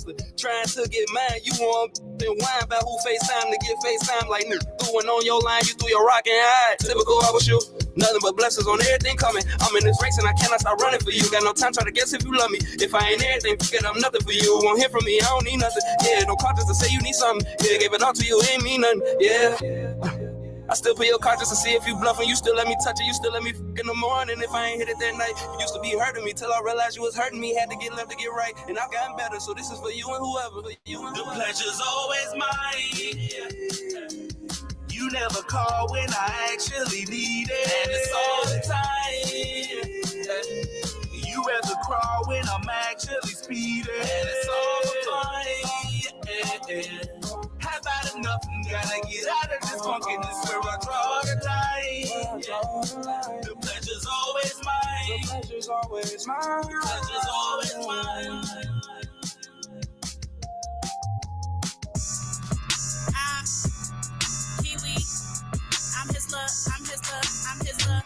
sister. Trying to get mine, you want and whine about who FaceTime to get FaceTime like nigga. Throwing on your line, you threw your rock and hide. Typical I was you. Nothing but blessings on everything coming. I'm in this race and I cannot stop running for you. Got no time, try to guess if you love me. If I ain't everything, forget I'm nothing for you. Won't hear from me, I don't need nothing. Yeah, no conscience to say you need something. Yeah, gave it all to you, ain't mean nothing. Yeah. I still put your card just to see if you bluffing. You still let me touch it, you still let me fuck in the morning. If I ain't hit it that night, you used to be hurting me till I realized you was hurting me. Had to get left to get right, and I've gotten better. So this is for you and whoever. For you and whoever. The pleasure's always mine. You never call when I actually need it. And it's all the time. You rather crawl when I'm actually speeding. And it's all fine. How about enough? Gotta get out of this funk and this where I draw the line. The pleasure's always mine. The pleasure's always mine. The pleasure's always mine. Kiwi, I'm his love, I'm his love, I'm his love.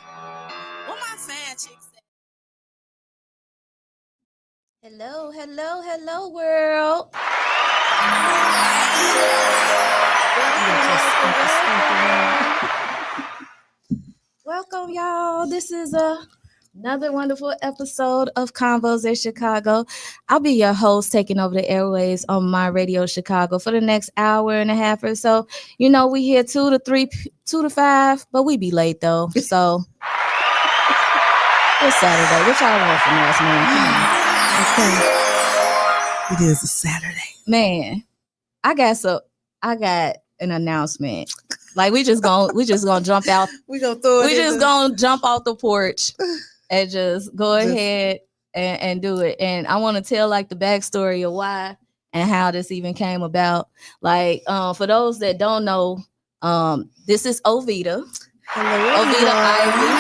What my fan chick said. Hello, hello, hello, world. Welcome, y'all. This is another wonderful episode of Convos in Chicago. I'll be your host, taking over the airways on my radio Chicago for the next hour and a half or so. You know, we here 2 to 5, but we be late though. So it's Saturday. What y'all want from us, man? Okay. It is a Saturday. Man, I got an announcement. Like we just gonna jump out. We gonna jump off the porch and just go ahead and do it. And I want to tell like the backstory of why and how this even came about. Like for those that don't know, this is Ovita. Hello, Ovita Ivy,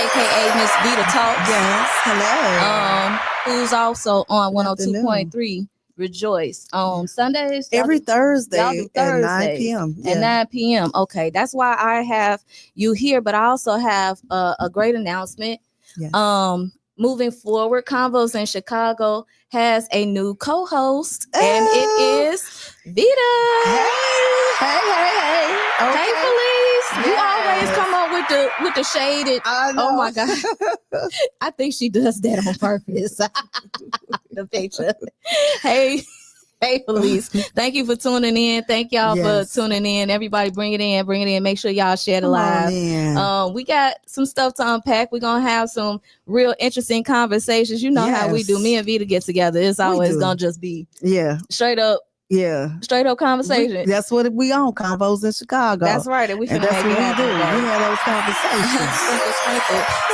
aka Miss Vita Talks. Yes, hello. Who's also on 102.3 Rejoice on Sundays. Every Thursday, y'all do at 9 Thursdays p.m. At 9 p.m. Okay, that's why I have you here, but I also have a great announcement. Yes. Moving forward, Convos in Chicago has a new co-host, and it is Vita. Hey. Okay. Hey, Felice. You always come up with the shaded. Oh my God. I think she does that on purpose. The picture. Hey, Felice. Thank you for tuning in. Thank y'all for tuning in. Everybody bring it in. Make sure y'all share the live. We got some stuff to unpack. We're going to have some real interesting conversations. You know how we do. Me and Vita get together. It's always going to just be straight up conversation. That's what we on, Convos in Chicago. That's right. And that's what we do. We have those conversations.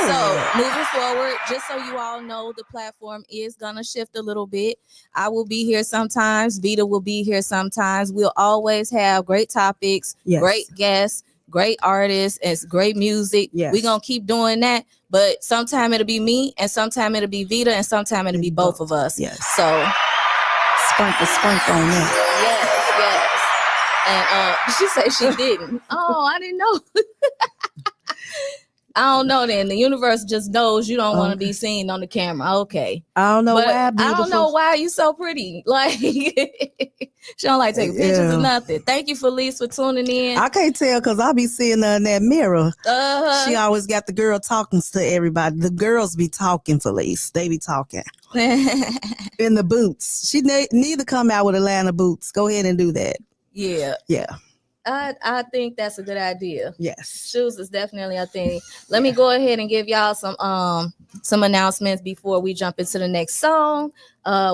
So moving forward, just so you all know, the platform is gonna shift a little bit. I will be here sometimes. Vita will be here sometimes. We'll always have great topics, great guests, great artists, and great music. We're gonna keep doing that. But sometime it'll be me, and sometime it'll be Vita, and sometime it'll be both of us. So sprinkle on that. And she said she didn't. Oh, I didn't know. I don't know then. The universe just knows you don't want to be seen on the camera. Okay. I don't know why. I don't know why you so pretty. Like she don't like taking pictures or nothing. Thank you, Felice, for tuning in. I can't tell because I be seeing her in that mirror. She always got the girl talking to everybody. The girls be talking, Felice. They be talking. In the boots. She need to come out with a line of boots. Go ahead and do that. Yeah. I think that's a good idea. Yes. Shoes is definitely a thing. Let me go ahead and give y'all some announcements before we jump into the next song.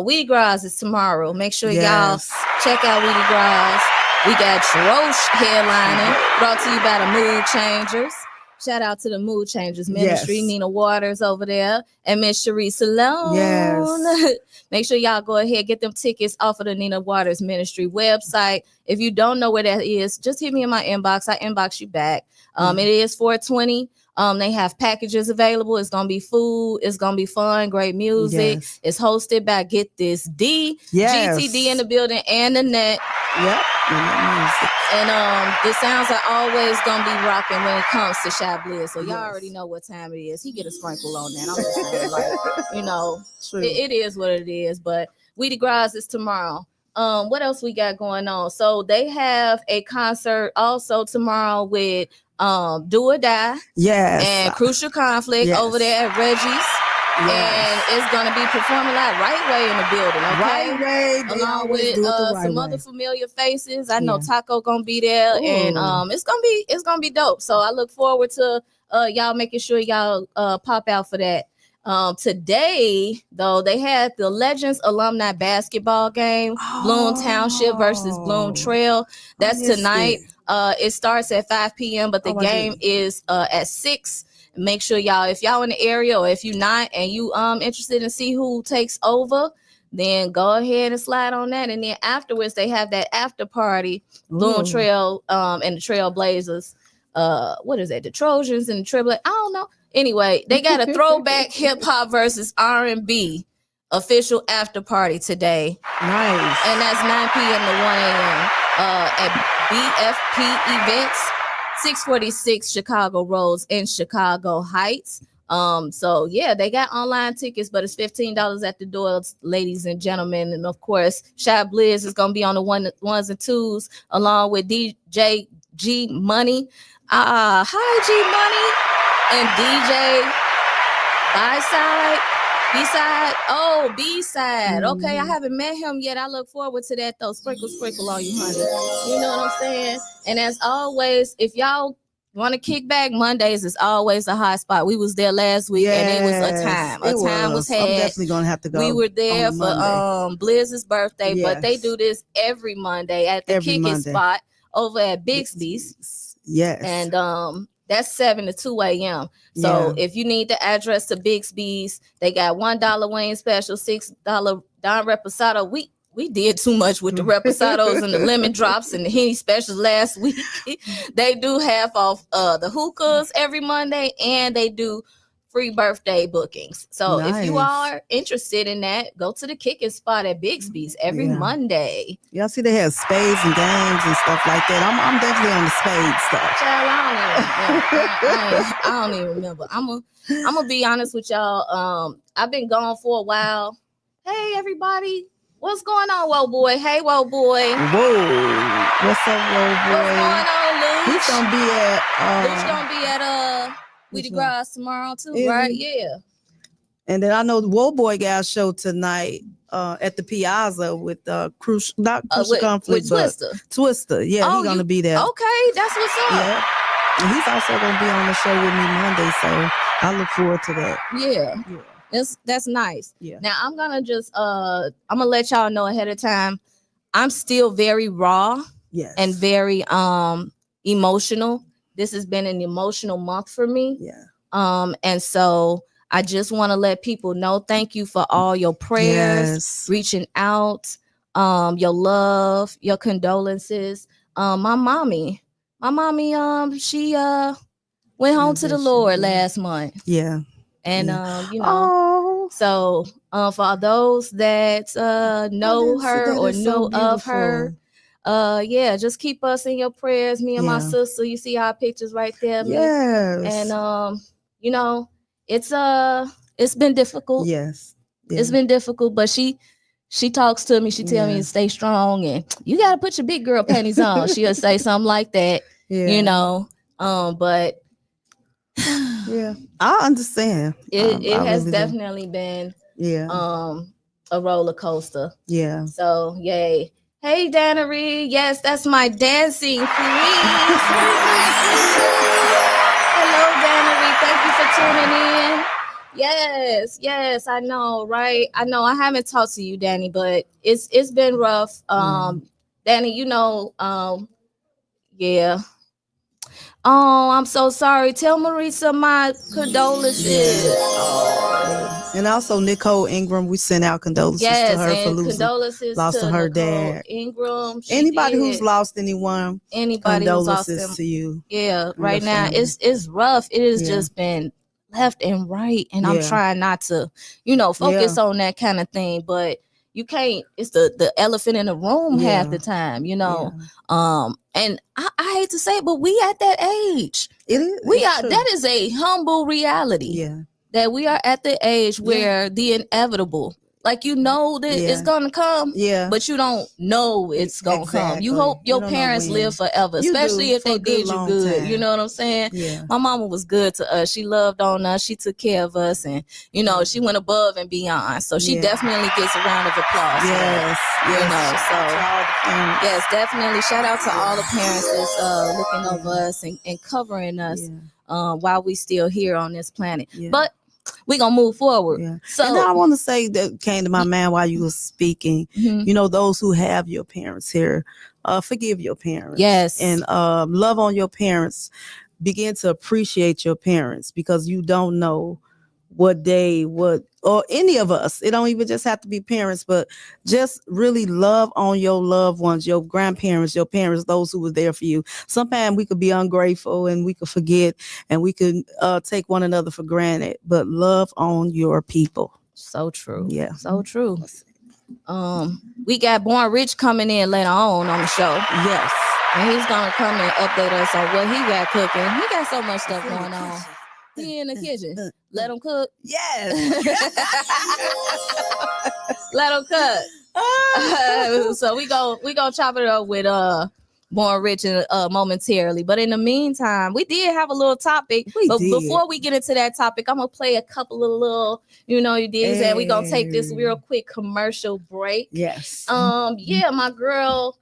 Weedy Gras is tomorrow. Make sure y'all check out Weedy Gras. We got Trosh headlining, brought to you by the Mood Changers. Shout out to the Mood Changers Ministry, Nina Waters over there, and Miss Cherie Salone. Make sure y'all go ahead, get them tickets off of the Nina Waters Ministry website. If you don't know where that is, just hit me in my inbox. I inbox you back. It is $420. They have packages available. It's gonna be food. It's gonna be fun. Great music. It's hosted by Get This D, GTD in the building, and the net. And the sounds are always gonna be rocking when it comes to Chablis. So y'all already know what time it is. He get a sprinkle on that. I'm just saying, like, it is what it is. But Weedy Gras is tomorrow. What else we got going on? So they have a concert also tomorrow with Do or Die. Yes. And Crucial Conflict over there at Reggie's. Yes. And it's gonna be performing like Right Way in the building, okay? Right Way, along with some other familiar faces. I know Taco gonna be there. Ooh. And it's gonna be dope. So I look forward to y'all making sure y'all pop out for that. Today though, they had the Legends alumni basketball game, Bloom Township versus Bloom Trail. That's tonight. It starts at 5 p.m. but the game is at 6. Make sure y'all, if y'all in the area or if you're not and you interested in see who takes over, then go ahead and slide on that. And then afterwards they have that after party, Bloom Trail and the Trailblazers. What is that? The Trojans and the Trailblazers. I don't know. Anyway, they got a throwback hip hop versus R&B official after party today. Nice. And that's 9 p.m. to 1 a.m. At BFP Events, 646 Chicago Roads in Chicago Heights. So yeah, they got online tickets, but it's $15 at the door, ladies and gentlemen. And of course, Shy Blizz is gonna be on the ones and twos along with DJ G Money. Hi G Money and DJ B-side. Okay, I haven't met him yet. I look forward to that though. Sprinkle on you, honey. You know what I'm saying? And as always, if y'all want to kick back, Mondays is always a hot spot. We was there last week and it was a time. A time was had. I'm definitely gonna have to go. We were there for Blizz's birthday, but they do this every Monday at the kicking spot over at Bixby's. Yes. And that's 7 to 2 a.m. So if you need the address to Bixby's, they got $1 wing special, $6 Don Reposado. We did too much with the reposados and the lemon drops and the Henny specials last week. They do half off the hookahs every Monday, and they do free birthday bookings. So if you are interested in that, go to the kicking spot at Bixby's every Monday. Y'all see they have spades and games and stuff like that. I'm definitely on the spade stuff. Child, I don't even remember. I'm gonna be honest with y'all. I've been gone for a while. Hey everybody. What's going on, Woe Boy? Hey, Woe Boy. Whoa. What's up, Woe Boy? What's going on, Luke? He's gonna be at Luke's gonna be at Weedy Gras tomorrow too, right? Yeah. And then I know the Woe Boy got a show tonight at the Piazza with Crucial Conflict, with Twister. Twister. Yeah, he's gonna be there. Okay, that's what's up. Yeah. And he's also gonna be on the show with me Monday, so I look forward to that. Yeah. That's nice. Yeah. Now I'm gonna just I'm gonna let y'all know ahead of time. I'm still very raw and very emotional. This has been an emotional month for me. Yeah. And so I just want to let people know thank you for all your prayers, reaching out, your love, your condolences. My mommy, she went home to the Lord last month. Yeah. And you know, so for those that know her or know of her, just keep us in your prayers. Me and my sister, you see our pictures right there. Yes. And you know, it's been difficult. Yes. It's been difficult, but she talks to me. She tell me to stay strong and you got to put your big girl panties on. She'll say something like that. You know, but. Yeah, I understand. It has really definitely been a roller coaster. Yeah. So yay. Hey Dannery, yes, that's my dancing queen. Hello Dannery, thank you for tuning in. Yes, I know, right? I know I haven't talked to you, Danny, but it's been rough. Danny, you know, Oh, I'm so sorry. Tell Marisa my condolences. And also Nicole Ingram, we sent out condolences to her for losing her dad. Ingram. Anybody who's lost anyone, condolences to you. Yeah, right now it's rough. It has just been left and right, and I'm trying not to, focus on that kind of thing, but you can't. It's the elephant in the room half the time, and I hate to say it, but we at that age. It is. That is a humble reality. Yeah. That we are at the age where the inevitable, Like you know that it's gonna come, Yeah, but you don't know it's gonna come. You hope your parents live forever, especially if they did you good. You know what I'm saying? Yeah. My mama was good to us. She loved on us. She took care of us, and you know she went above and beyond. So she definitely gets a round of applause. Yes, you know. So yes, definitely shout out to all the parents that's looking over us and covering us while we still here on this planet. But we gonna move forward. So and I want to say that came to my mind while you were speaking. You know, those who have your parents here, forgive your parents. Yes. And love on your parents. Begin to appreciate your parents, because you don't know what or any of us. It don't even just have to be parents, but just really love on your loved ones, your grandparents, your parents, those who were there for you. Sometimes we could be ungrateful and we could forget and we could take one another for granted, but love on your people. So true. Yeah. So true. We got Bornrich coming in later on the show. Yes. And he's gonna come and update us on what he got cooking. He got so much stuff going on. He in the kitchen. Let him cook. Yes. Let him cook. So we gonna chop it up with Bornrich momentarily. But in the meantime, we did have a little topic. Before we get into that topic, I'm gonna play a couple of little, you did, and we gonna take this real quick commercial break. Yes. Yeah, my girl.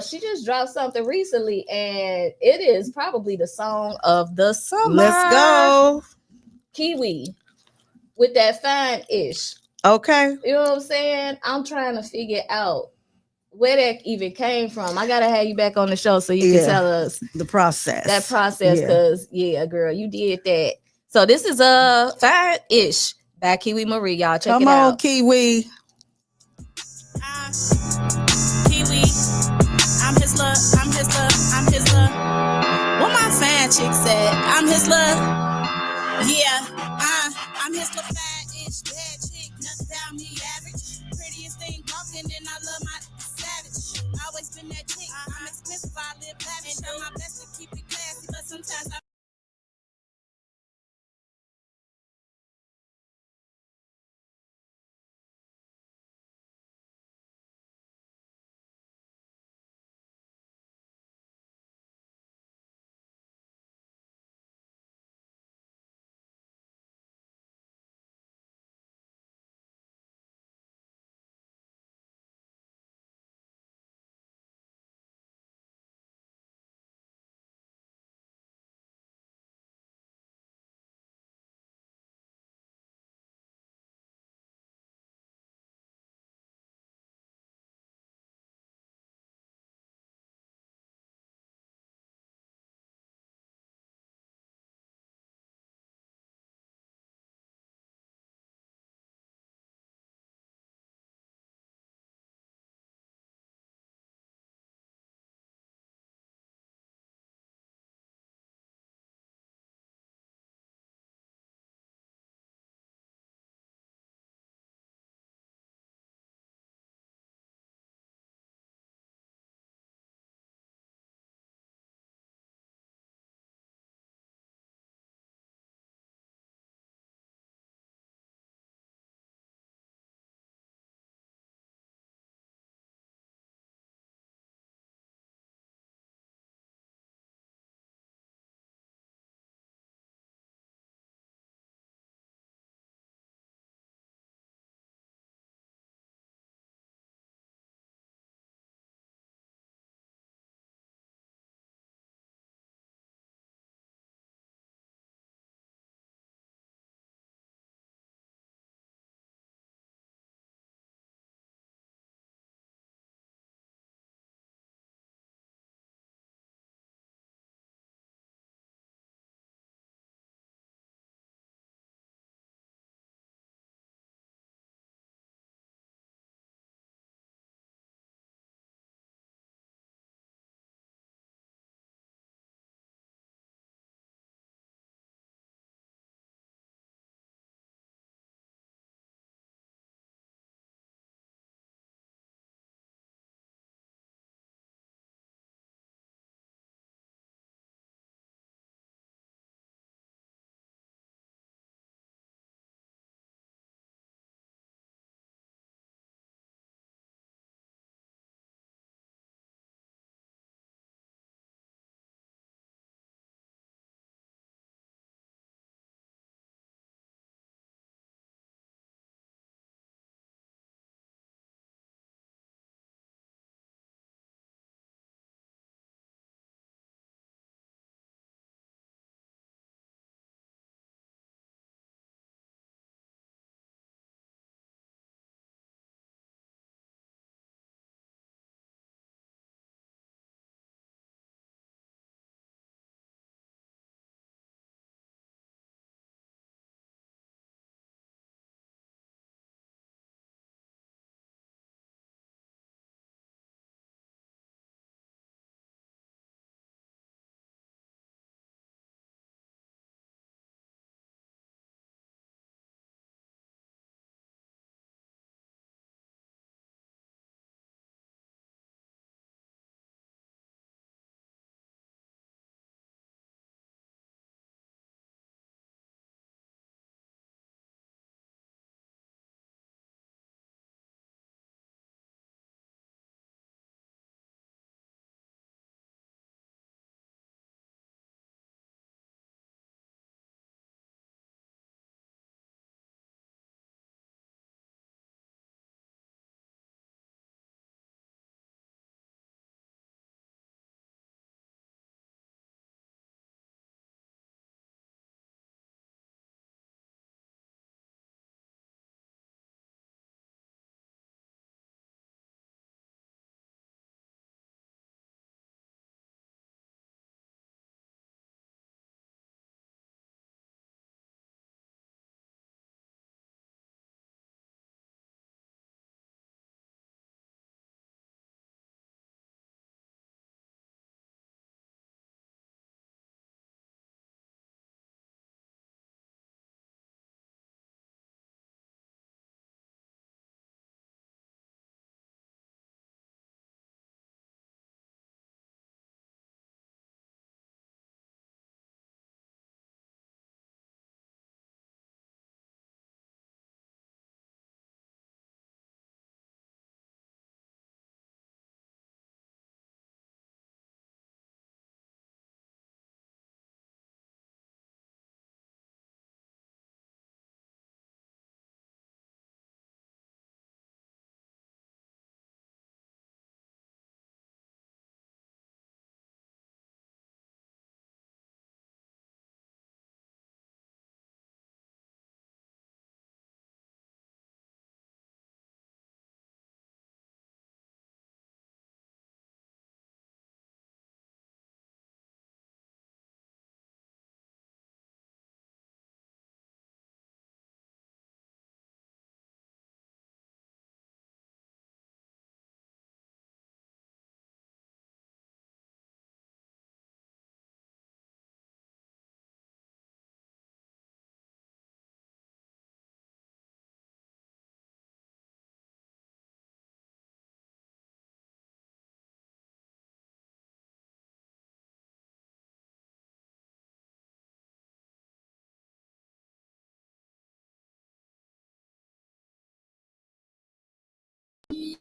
She just dropped something recently, and it is probably the song of the summer. Let's go. Kiwi with that fine-ish. Okay. You know what I'm saying? I'm trying to figure out where that even came from. I gotta have you back on the show so you can tell us the process. That process, because girl, you did that. So this is fine-ish by Kiwi Marie. Y'all check it out. Come on, Kiwi. Kiwi, I'm his love, I'm his love, I'm his love. What my fan chick said, I'm his love. Yeah, I'm his love, fat-ish, bad chick, nothing down me average. Prettiest thing walking, and I love my savage. Always been that chick, I'm expensive, I live lavish. Try my best to keep it classy, but sometimes I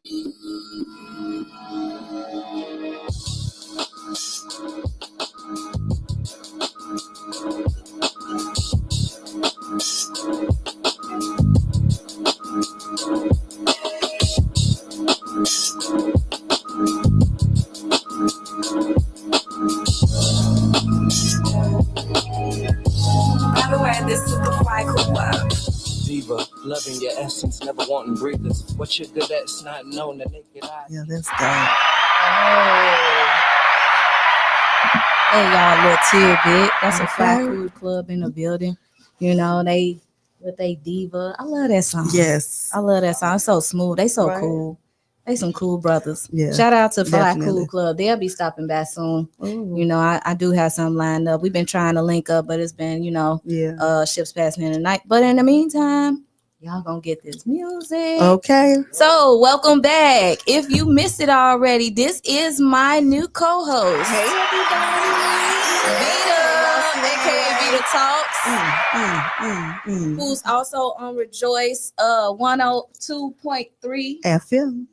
By the way, this is the Fly Club. Diva, loving your essence, never wanting breathers. What you're good at's not known the naked eye. Yeah, that's dope. Hey, y'all, little tidbit. That's a Fly Cool Club in the building. You know, they with they diva. I love that song. Yes. I love that song. It's so smooth. They so Right. cool. They some cool brothers. Yeah, Shout out to Fly definitely. Cool Club. They'll be stopping back soon. Ooh. You know, I do have some lined up. We've been trying to link up, but it's been, ships passing in the night. But in the meantime, y'all gonna get this music. Okay. So welcome back. If you missed it already, this is my new co-host. Hey, everybody. Vita, aka Vita Talks. Who's also on Rejoice 102.3 FM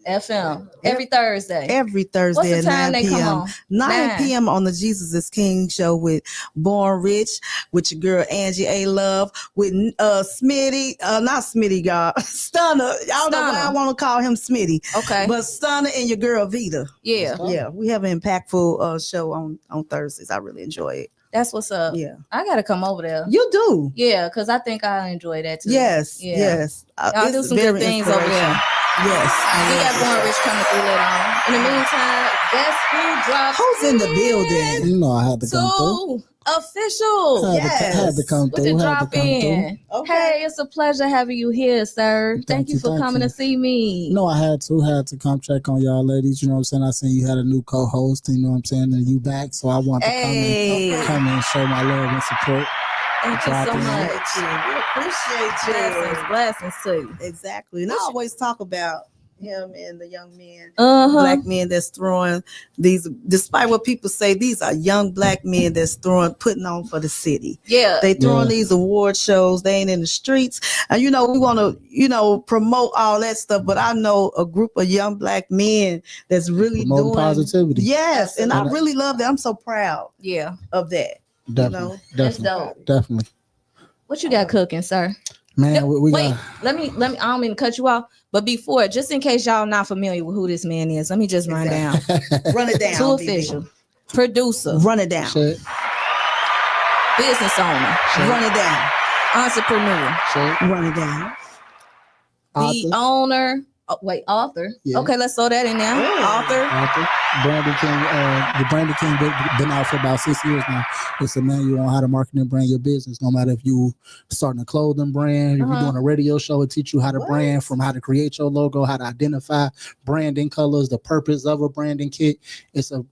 every Thursday. Every Thursday What's the at time 9 they come p.m. on? 9 p.m. on the Jesus is King show with Bornrich, with your girl Angie A. Love, with Smitty, not Smitty, God, Stunner. I don't know why I want to call him Smitty. Okay. But Stunner and your girl Vita. Yeah. Yeah, we have an impactful show on Thursdays. I really enjoy it. That's what's up. Yeah. I gotta come over there. You do. Yeah, because I think I enjoy that too. Yes. Yeah. Yes. Y'all do some good things over there. Yes. We got Bornrich coming through later on. In the meantime, guess who dropped? Who's in the building? You know I had to come through. Two official. I had to come With through. the Had to drop come in. Okay. Hey, it's a pleasure having you here, sir. Thank you for coming to see me. No, I had to come check on y'all ladies. You know what I'm saying? I seen you had a new co-host, you know what I'm saying, and you back. So I want to come and show my love and support. Thank you so much. We appreciate you. Blessings to you. Exactly. And I always talk about him and the young men, Uh-huh. black men that's throwing these, despite what people say, these are young black men that's putting on for the city. Yeah. They throwing these award shows. They ain't in the streets. And, we want to, promote all that stuff. But I know a group of young black men that's really Promoting doing positivity. Yes. And I really love that. I'm so proud of that. Definitely. That's dope. Definitely. What you got cooking, sir? Man, we wait, got... let me, I don't mean to cut you off, but before, just in case y'all not familiar with who this man is, let me just run down. Run it down. Two official, producer, run it down. Shit. Business owner, run it down. Entrepreneur, run it down. The owner. Author. Yeah. Okay, let's throw that in there. Author. Brandon King. The Brandon King been out for about 6 years now. It's a manual on how to market and brand your business. No matter if you starting a clothing brand, if you're doing a radio show, it teach you how to brand, from how to create your logo, how to identify branding colors, the purpose of a branding kit. It's a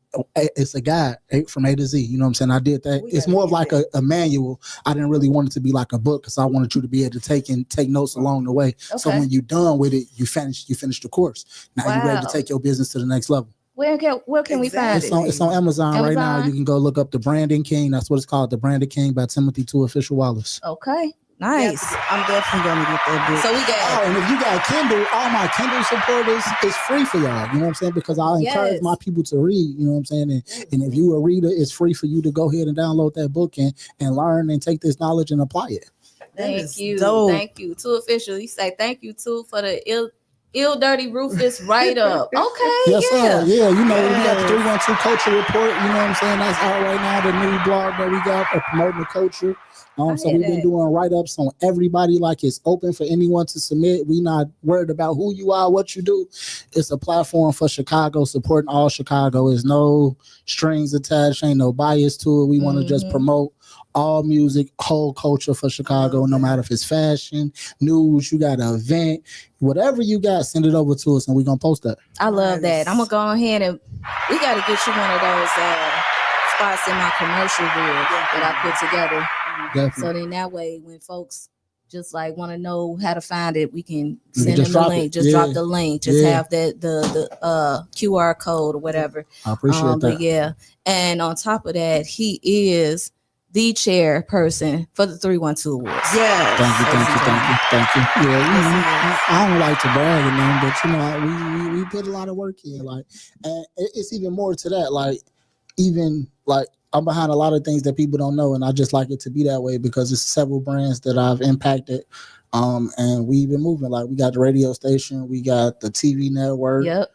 guide from A to Z. You know what I'm saying? I did that. It's more of like a manual. I didn't really want it to be like a book because I wanted you to be able to take notes along the way. Okay. So when you're done with it, you finish the course. Now you're ready to take your business to the next level. Where can we find it? It's on Amazon right now. You can go look up The Branding King. That's what it's called, The Branding King by Timothy 2 Official Wallace. Okay. Nice. I'm definitely gonna get that book. So we got and if you got Kindle, all my Kindle supporters, it's free for y'all. You know what I'm saying? Because I encourage my people to read. You know what I'm saying? And if you a reader, it's free for you to go ahead and download that book and learn and take this knowledge and apply it. Thank you. Thank you. Two official. You say thank you too for the ill dirty Rufus write up. Okay. Yes, sir. Yeah, we got the 312 Culture Report. You know what I'm saying? That's out right now. The new blog that we got for promoting the culture. So we've been doing write-ups on everybody, like it's open for anyone to submit. We not worried about who you are, what you do. It's a platform for Chicago, supporting all Chicago. There's no strings attached, ain't no bias to it. We want to just promote all music, whole culture for Chicago, no matter if it's fashion, news, you got an event, whatever you got, send it over to us and we're going to post that. I love that. I'm going to go ahead and we got to get you one of those spots in my commercial reel that I put together. Definitely. So then that way, when folks just like want to know how to find it, we can send them the link. Just drop the link. Just have the QR code or whatever. I appreciate that. But and on top of that, he is the chairperson for the 312 Awards. Yeah. Thank you. Yeah, I don't like to brag or nothing, but we put a lot of work in. Like, and it's even more to that. Like, even like I'm behind a lot of things that people don't know, and I just like it to be that way because it's several brands that I've impacted. And we've been moving. Like, we got the radio station, we got the TV network. Yep.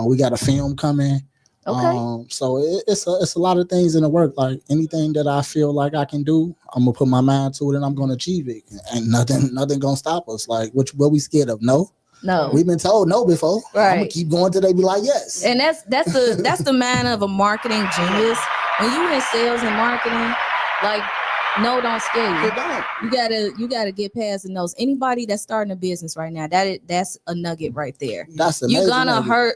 We got a film coming. Okay. So it's a lot of things in the work. Like, anything that I feel like I can do, I'm gonna put my mind to it and I'm gonna achieve it. And nothing gonna stop us. Like, what we scared of? No. We've been told no before. Right. I'm gonna keep going till they be like yes. And that's the man of a marketing genius. When you in sales and marketing, like, no, don't scare you. You gotta get past the nose. Anybody that's starting a business right now, that's a nugget right there. That's amazing.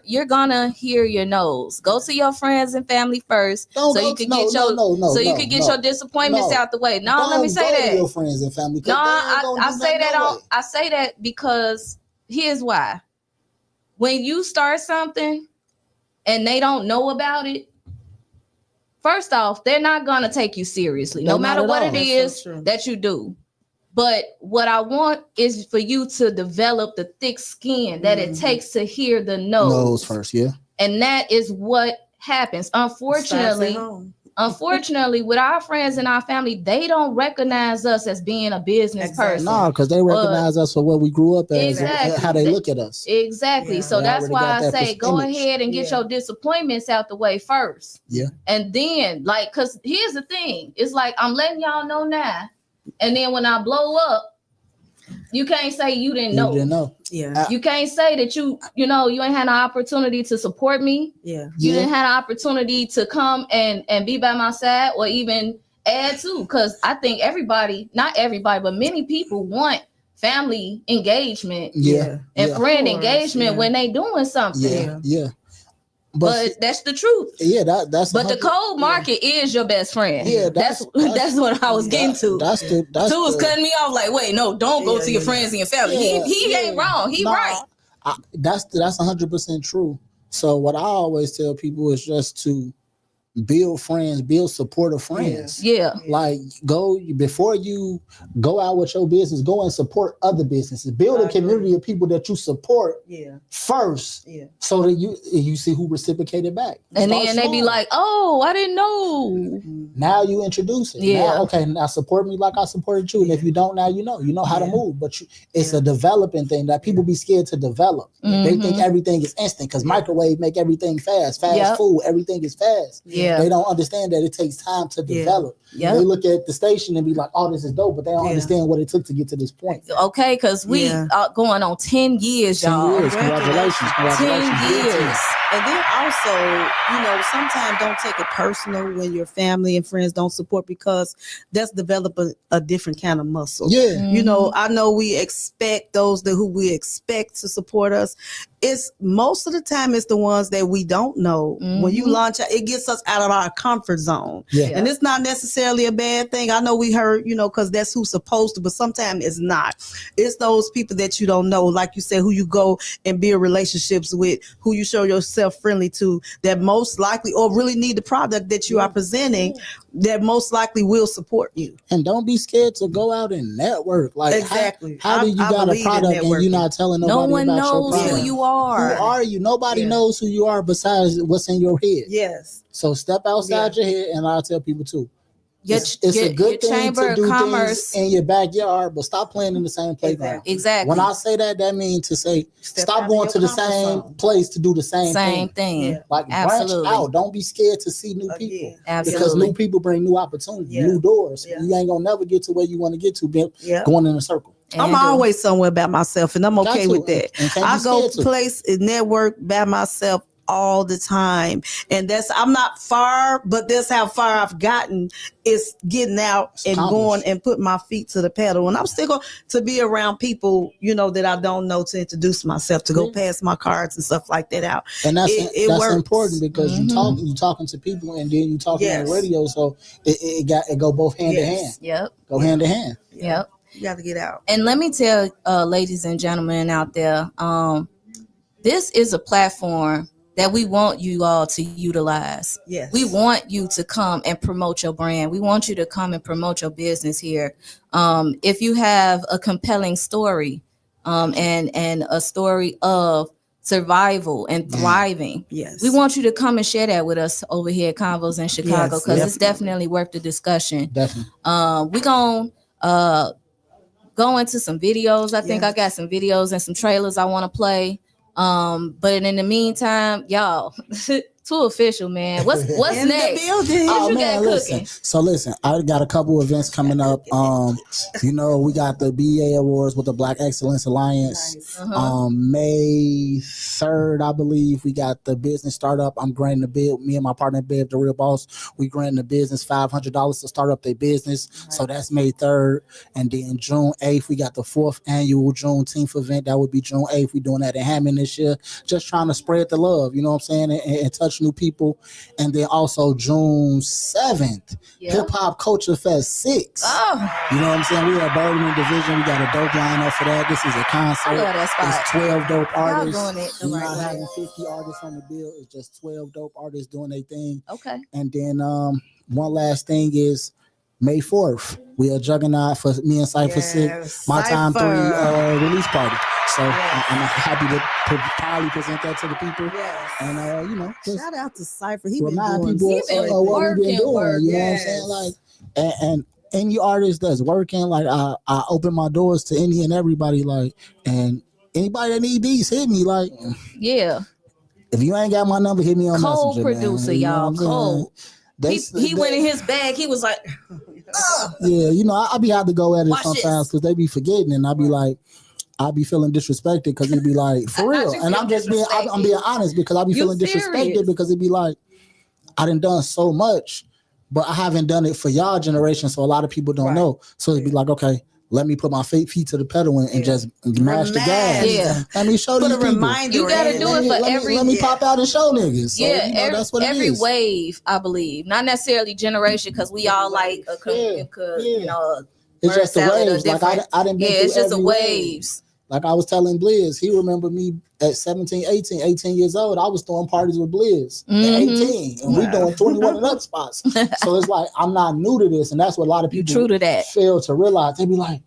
You're gonna hear your nose. Go to your friends and family first, so you can get your disappointments out the way. No, let me say that. Your friends and family. No, I say that. I say that because here's why. When you start something and they don't know about it, first off, they're not going to take you seriously, no matter what it is that you do. But what I want is for you to develop the thick skin that it takes to hear the nose first, yeah. And that is what happens. Unfortunately, with our friends and our family, they don't recognize us as being a business person. No, because they recognize us for what we grew up as, and how they look at us. Exactly. Yeah. So that's why I say go ahead and get your disappointments out the way first. Yeah. And then, like, because here's the thing. It's like, I'm letting y'all know now. And then when I blow up, you can't say you didn't know. Yeah. You can't say that you ain't had an opportunity to support me. Yeah. You didn't have an opportunity to come and be by my side or even add to. Because I think not everybody, but many people want family engagement and friend engagement when they doing something. Yeah. But that's the truth. Yeah, that's. But the cold market is your best friend. Yeah, that's what I was getting to. That's was cutting me off. Like, wait, no, don't go to your friends and your family. He ain't wrong. He right. That's 100% true. So what I always tell people is just to build friends, build supportive friends. Yeah. Like, before you go out with your business, go and support other businesses. Build a community of people that you support first. Yeah. So that you see who reciprocated back. And then they be like, oh, I didn't know. Now you introduce it. Yeah. Now support me like I supported you. And if you don't, now you know how to move. But it's a developing thing that people be scared to develop. Mm-hmm. They think everything is instant because microwave make everything fast. Fast food, everything is fast. Yeah. They don't understand that it takes time to develop. Yeah. They look at the station and be like, oh, this is dope, but they don't understand what it took to get to this point. Okay, because we are going on 10 years, y'all. 10 years. Congratulations. 10 years. And then also, sometimes don't take it personal when your family and friends don't support, because that's developing a different kind of muscle. Yeah. Mm-hmm. I know we expect those who we expect to support us. It's most of the time it's the ones that we don't know. Mm-hmm. When you launch, it gets us out of our comfort zone. Yeah. And it's not necessarily a bad thing. I know we heard, because that's who's supposed to, but sometimes it's not. It's those people that you don't know, like you said, who you go and build relationships with, who you show yourself friendly to, that most likely or really need the product that you are presenting, that most likely will support you. And don't be scared to go out and network. Like, exactly. How do you got a product and you're not telling nobody about your product? No one knows who you are. Who are you? Nobody knows who you are besides what's in your head. Yes. So step outside your head, and I'll tell people too. It's a good thing to do things in your backyard, but stop playing in the same playground. Exactly. When I say that, that means to say stop going to the same place to do the same thing. Yeah. Like, branch out. Don't be scared to see new people. Absolutely. Because new people bring new opportunities, new doors. Yeah. You ain't gonna never get to where you want to get to going in a circle. I'm always somewhere by myself, and I'm okay with that. I go place and network by myself all the time, and I'm not far, but that's how far I've gotten. Is getting out and going and putting my feet to the pedal, and I'm still going to be around people, that I don't know, to introduce myself, to go pass my cards and stuff like that out. And that's important, because you talking to people, and then you talking on the radio, so it go both hand in hand. Yep. Go hand in hand. Yep. You got to get out. And let me tell ladies and gentlemen out there, this is a platform that we want you all to utilize. Yes. We want you to come and promote your brand. We want you to come and promote your business here. If you have a compelling story, and a story of survival and thriving, yes, we want you to come and share that with us over here at Convos in Chicago, because it's definitely worth the discussion. Definitely. We're going to go into some videos. I think I got some videos and some trailers I want to play. But in the meantime, y'all, too official, man. What's in next? The building. What you man, got cooking? Listen, I got a couple events coming up. We got the BA Awards with the Black Excellence Alliance. Nice. May 3rd, I believe, we got the business startup. I'm granting the bid. Me and my partner Bev, the real boss, we granting the business $500 to start up their business. Right. So that's May 3rd. And then June 8th, we got the 4th annual Juneteenth event. That would be June 8th. We're doing that in Hammond this year. Just trying to spread the love, you know what I'm saying, and touch new people. And then also June 7th, Hip Hop Culture Fest 6. Oh. You know what I'm saying? We at Birdman Division. We got a dope lineup for that. This is a concert. I love that spot. It's 12 dope artists. Y'all doing it the We're right not way. having 50 artists on the bill. It's just 12 dope artists doing their thing. Okay. And then one last thing is May 4th. We are Juggernaut for me and Cypher 6. My Time 3 release party. So I'm happy to probably present that to the people. Yes. And shout out to Cypher. He been remind doing people what we've been doing. Working. You know what I'm saying? Like, and any artist that's working, like I open my doors to any and everybody. Like, and anybody that need beats, hit me. Like, yeah. If you ain't got my number, hit me on Cold Messenger, producer, man. y'all. Cold. He went in his. his bag. He was like, Yeah, I be have to go at it Watch sometimes because they be forgetting, and I be like, I be feeling disrespected because it'd be like, for real. And I'm just being honest because I be feeling disrespected because it'd be like, I done so much, but I haven't done it for y'all generation, so a lot of people don't know. So it'd be like, okay, let me put my feet to the pedal and just mash the gas. Yeah. Let me show these people. You gotta do it for every. Let me pop out and show niggas. So, that's what every it is. wave, I believe, not necessarily generation, because we all like it's just the waves. Like I didn't. It's just the waves. Like I was telling Blizz, he remember me at 18 years old. I was throwing parties with Blizz at 18, and we doing 21 and up spots. So it's like, I'm not new to this, and that's what a lot of people true to that. fail to realize. They be like,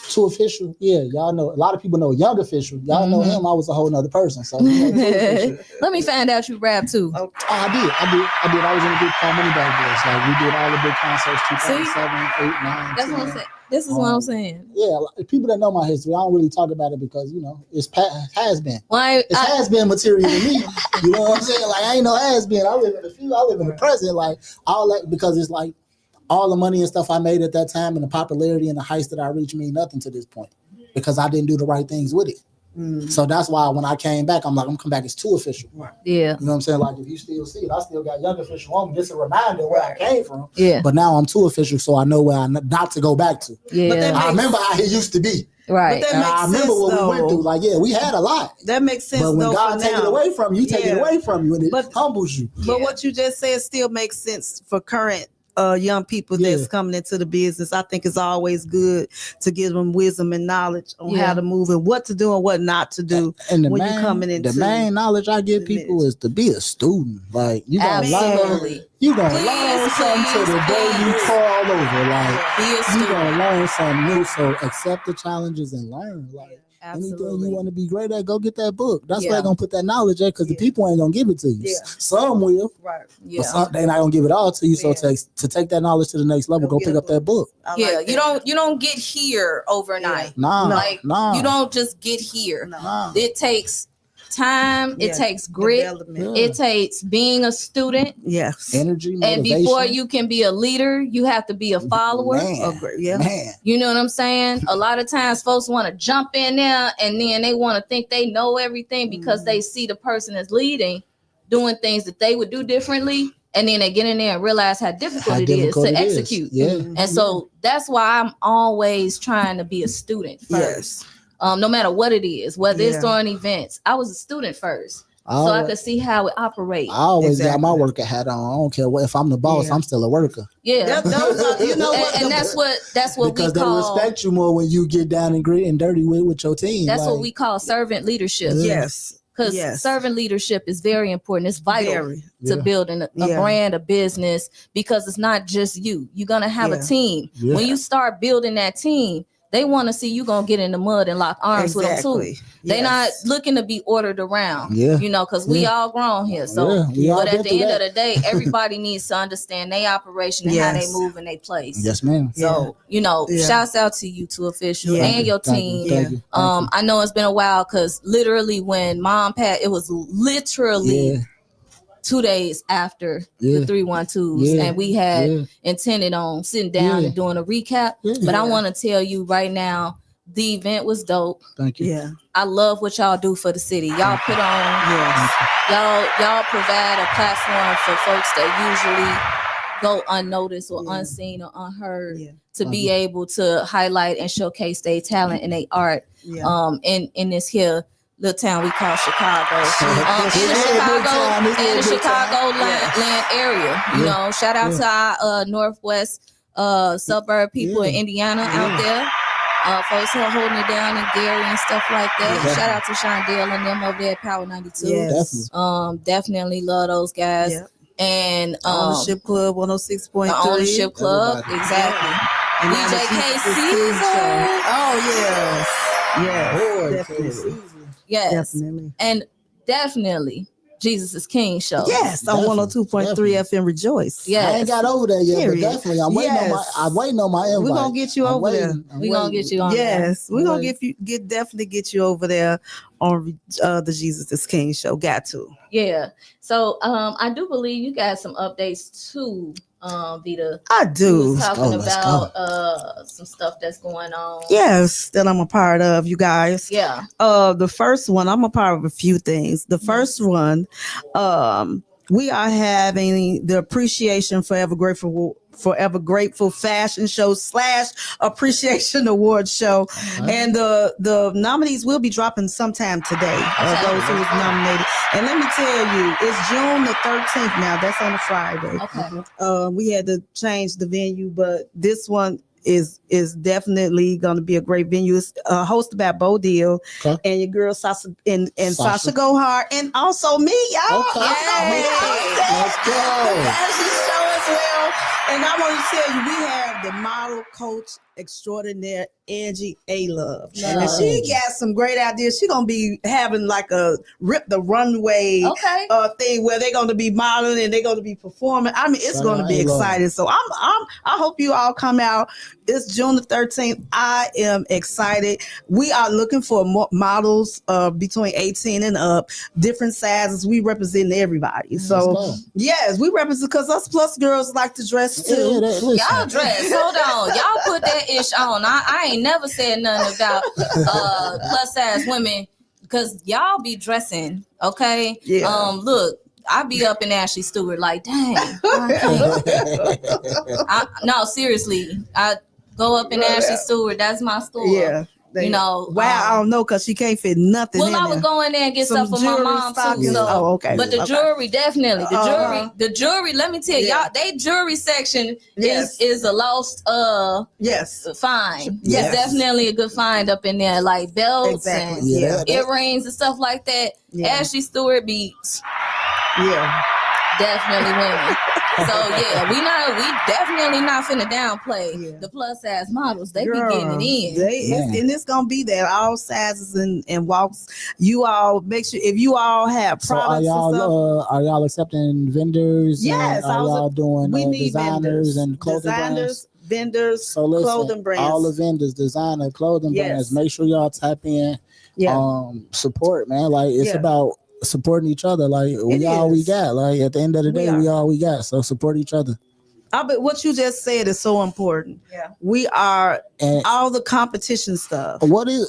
Too Official? Yeah, y'all know. A lot of people know Young Official. Y'all know him. I was a whole nother person. So let me find out you rap too. Oh, I did. I was in a group called Moneybag Boys. Like, we did all the big concerts, 2007, 8, 9, That's 10. what I'm saying. This is what I'm saying. Yeah, people that know my history, I don't really talk about it because, it's has been. It has been material to me. You know what I'm saying? Like, I ain't no has been. I live in the future. I live in the present. Like, all that, because it's like all the money and stuff I made at that time and the popularity and the heights that I reached mean nothing to this point because I didn't do the right things with it. Mm-hmm. So that's why when I came back, I'm like, I'm coming back as Too Official. Right. Yeah. You know what I'm saying? Like, if you still see it, I still got Young Official on me. Just a reminder where I came from. Yeah. But now I'm Too Official, so I know where not to go back to. Yeah. But I remember how it used to be. Right. But that makes I remember sense, what though. we went through. Like, we had a lot. That makes sense. But when God take it away from you, take it away from you, and it humbles you. But what you just said still makes sense for current young people that's coming into the business. I think it's always good to give them wisdom and knowledge on how to move and what to do and what not to do and when you're coming into the main knowledge I give people is to be a student. Like, you gotta learn. You gonna learn something to the day you crawl over. Like, you gonna learn something new. So accept the challenges and learn. Like, anything you want to be great at, go get that book. That's where they're gonna put that knowledge at, because the people ain't gonna give it to you. Yeah. Some will, but some, they not gonna give it all to you. So to take that knowledge to the next level, go pick up that book. You don't get here overnight. Nah. You don't just get here. It takes time. It takes grit. It takes being a student. Yes. Energy, motivation. And before you can be a leader, you have to be a follower. Man. You know what I'm saying? A lot of times folks want to jump in there and then they want to think they know everything because they see the person that's leading doing things that they would do differently. And then they get in there and realize how difficult it is to execute. Yeah. And so that's why I'm always trying to be a student first. No matter what it is, whether it's during events. I was a student first. So I could see how it operates. I always got my worker hat on. I don't care what, if I'm the boss, I'm still a worker. Yeah. You know what? And that's what because we call. They respect you more when you get down and grit and dirty with your team. That's what we call servant leadership. Yes. because servant leadership is very important. It's vital to building a brand, a business, because it's not just you. You're going to have a team. When you start building that team, they want to see you going to get in the mud and lock arms with them too. They're not looking to be ordered around, you know, because we all grown here. So, but at the end of the day, everybody needs to understand their operation and how they move in their place. Yes, ma'am. So, you know, shouts out to you two officials and your team. Thank you. I know it's been a while because literally when Mom passed, it was literally 2 days after the 312s, and we had intended on sitting down and doing a recap. But I want to tell you right now, the event was dope. Thank you. I love what y'all do for the city. Y'all put on, y'all provide a platform for folks that usually go unnoticed or unseen or unheard to be able to highlight and showcase their talent and their art in this here little town we call Chicago. In the Chicago land area. You know, shout out to our northwest suburb people in Indiana out there. Folks who are holding it down in Gary and stuff like that. Shout out to Shondale and them over there at Power 92. Definitely love those guys. And Ownership Club 106.3. The Ownership Club, exactly. BJK Caesar. Oh yes, definitely. Yes, definitely. And definitely Jesus is King show. Yes, on 102.3 FM Rejoice. Yes. I ain't got over there yet, but definitely I'm waiting on my invite. We're gonna get you over there. We're gonna get you on there. Yes, we're gonna definitely get you over there on the Jesus is King show. Got to. Yeah. So I do believe you got some updates too. Vita. I do. You was talking about some stuff that's going on. Yes, that I'm a part of, you guys. Yeah. The first one, I'm a part of a few things. The first one, we are having the Appreciation Forever Grateful fashion show / appreciation award show. And the nominees will be dropping sometime today. Those who was nominated. And let me tell you, it's June the 13th now. That's on a Friday. Okay. We had to change the venue, but this one is definitely going to be a great venue. It's hosted by Bo Deal and your girl Sasha and Sasha Gohar, and also me, y'all. Let's go. Show as well. And I want to tell you, we have the model coach extraordinaire Angie A. Love. And she got some great ideas. She's gonna be having like a rip the runway thing where they're gonna be modeling and they're gonna be performing. I mean, it's gonna be exciting. So I hope you all come out. It's June the 13th. I am excited. We are looking for models between 18 and up, different sizes. We represent everybody. So yes, we represent, because us plus girls like to dress too. Y'all dress. Hold on. Y'all put that ish on. I ain't never said nothing about plus size women, because y'all be dressing. Okay. Look, I be up in Ashley Stewart like, dang. No, seriously. I go up in Ashley Stewart. That's my store. Yeah. You know, I don't know, because she can't fit nothing. Well, I would go in there and get stuff for my mom too. So. But the jewelry, definitely, the jewelry. Let me tell y'all, they jewelry section is a lost find. It's definitely a good find up in there, like belts and earrings and stuff like that. Ashley Stewart beats. Definitely women. So we definitely not finna downplay the plus size models. They be getting it in. And it's gonna be there, all sizes and walks. You all make sure, if you all have products. So are y'all accepting vendors? Yes, are y'all doing vendors. designers and clothing brands? Vendors, so listen, clothing brands. All the vendors, designer, clothing brands. Make sure y'all tap in. Support, man. Like it's about supporting each other. Like we all we got. Like at the end of the day, we all we got. So support each other. But what you just said is so important. We are all the competition stuff.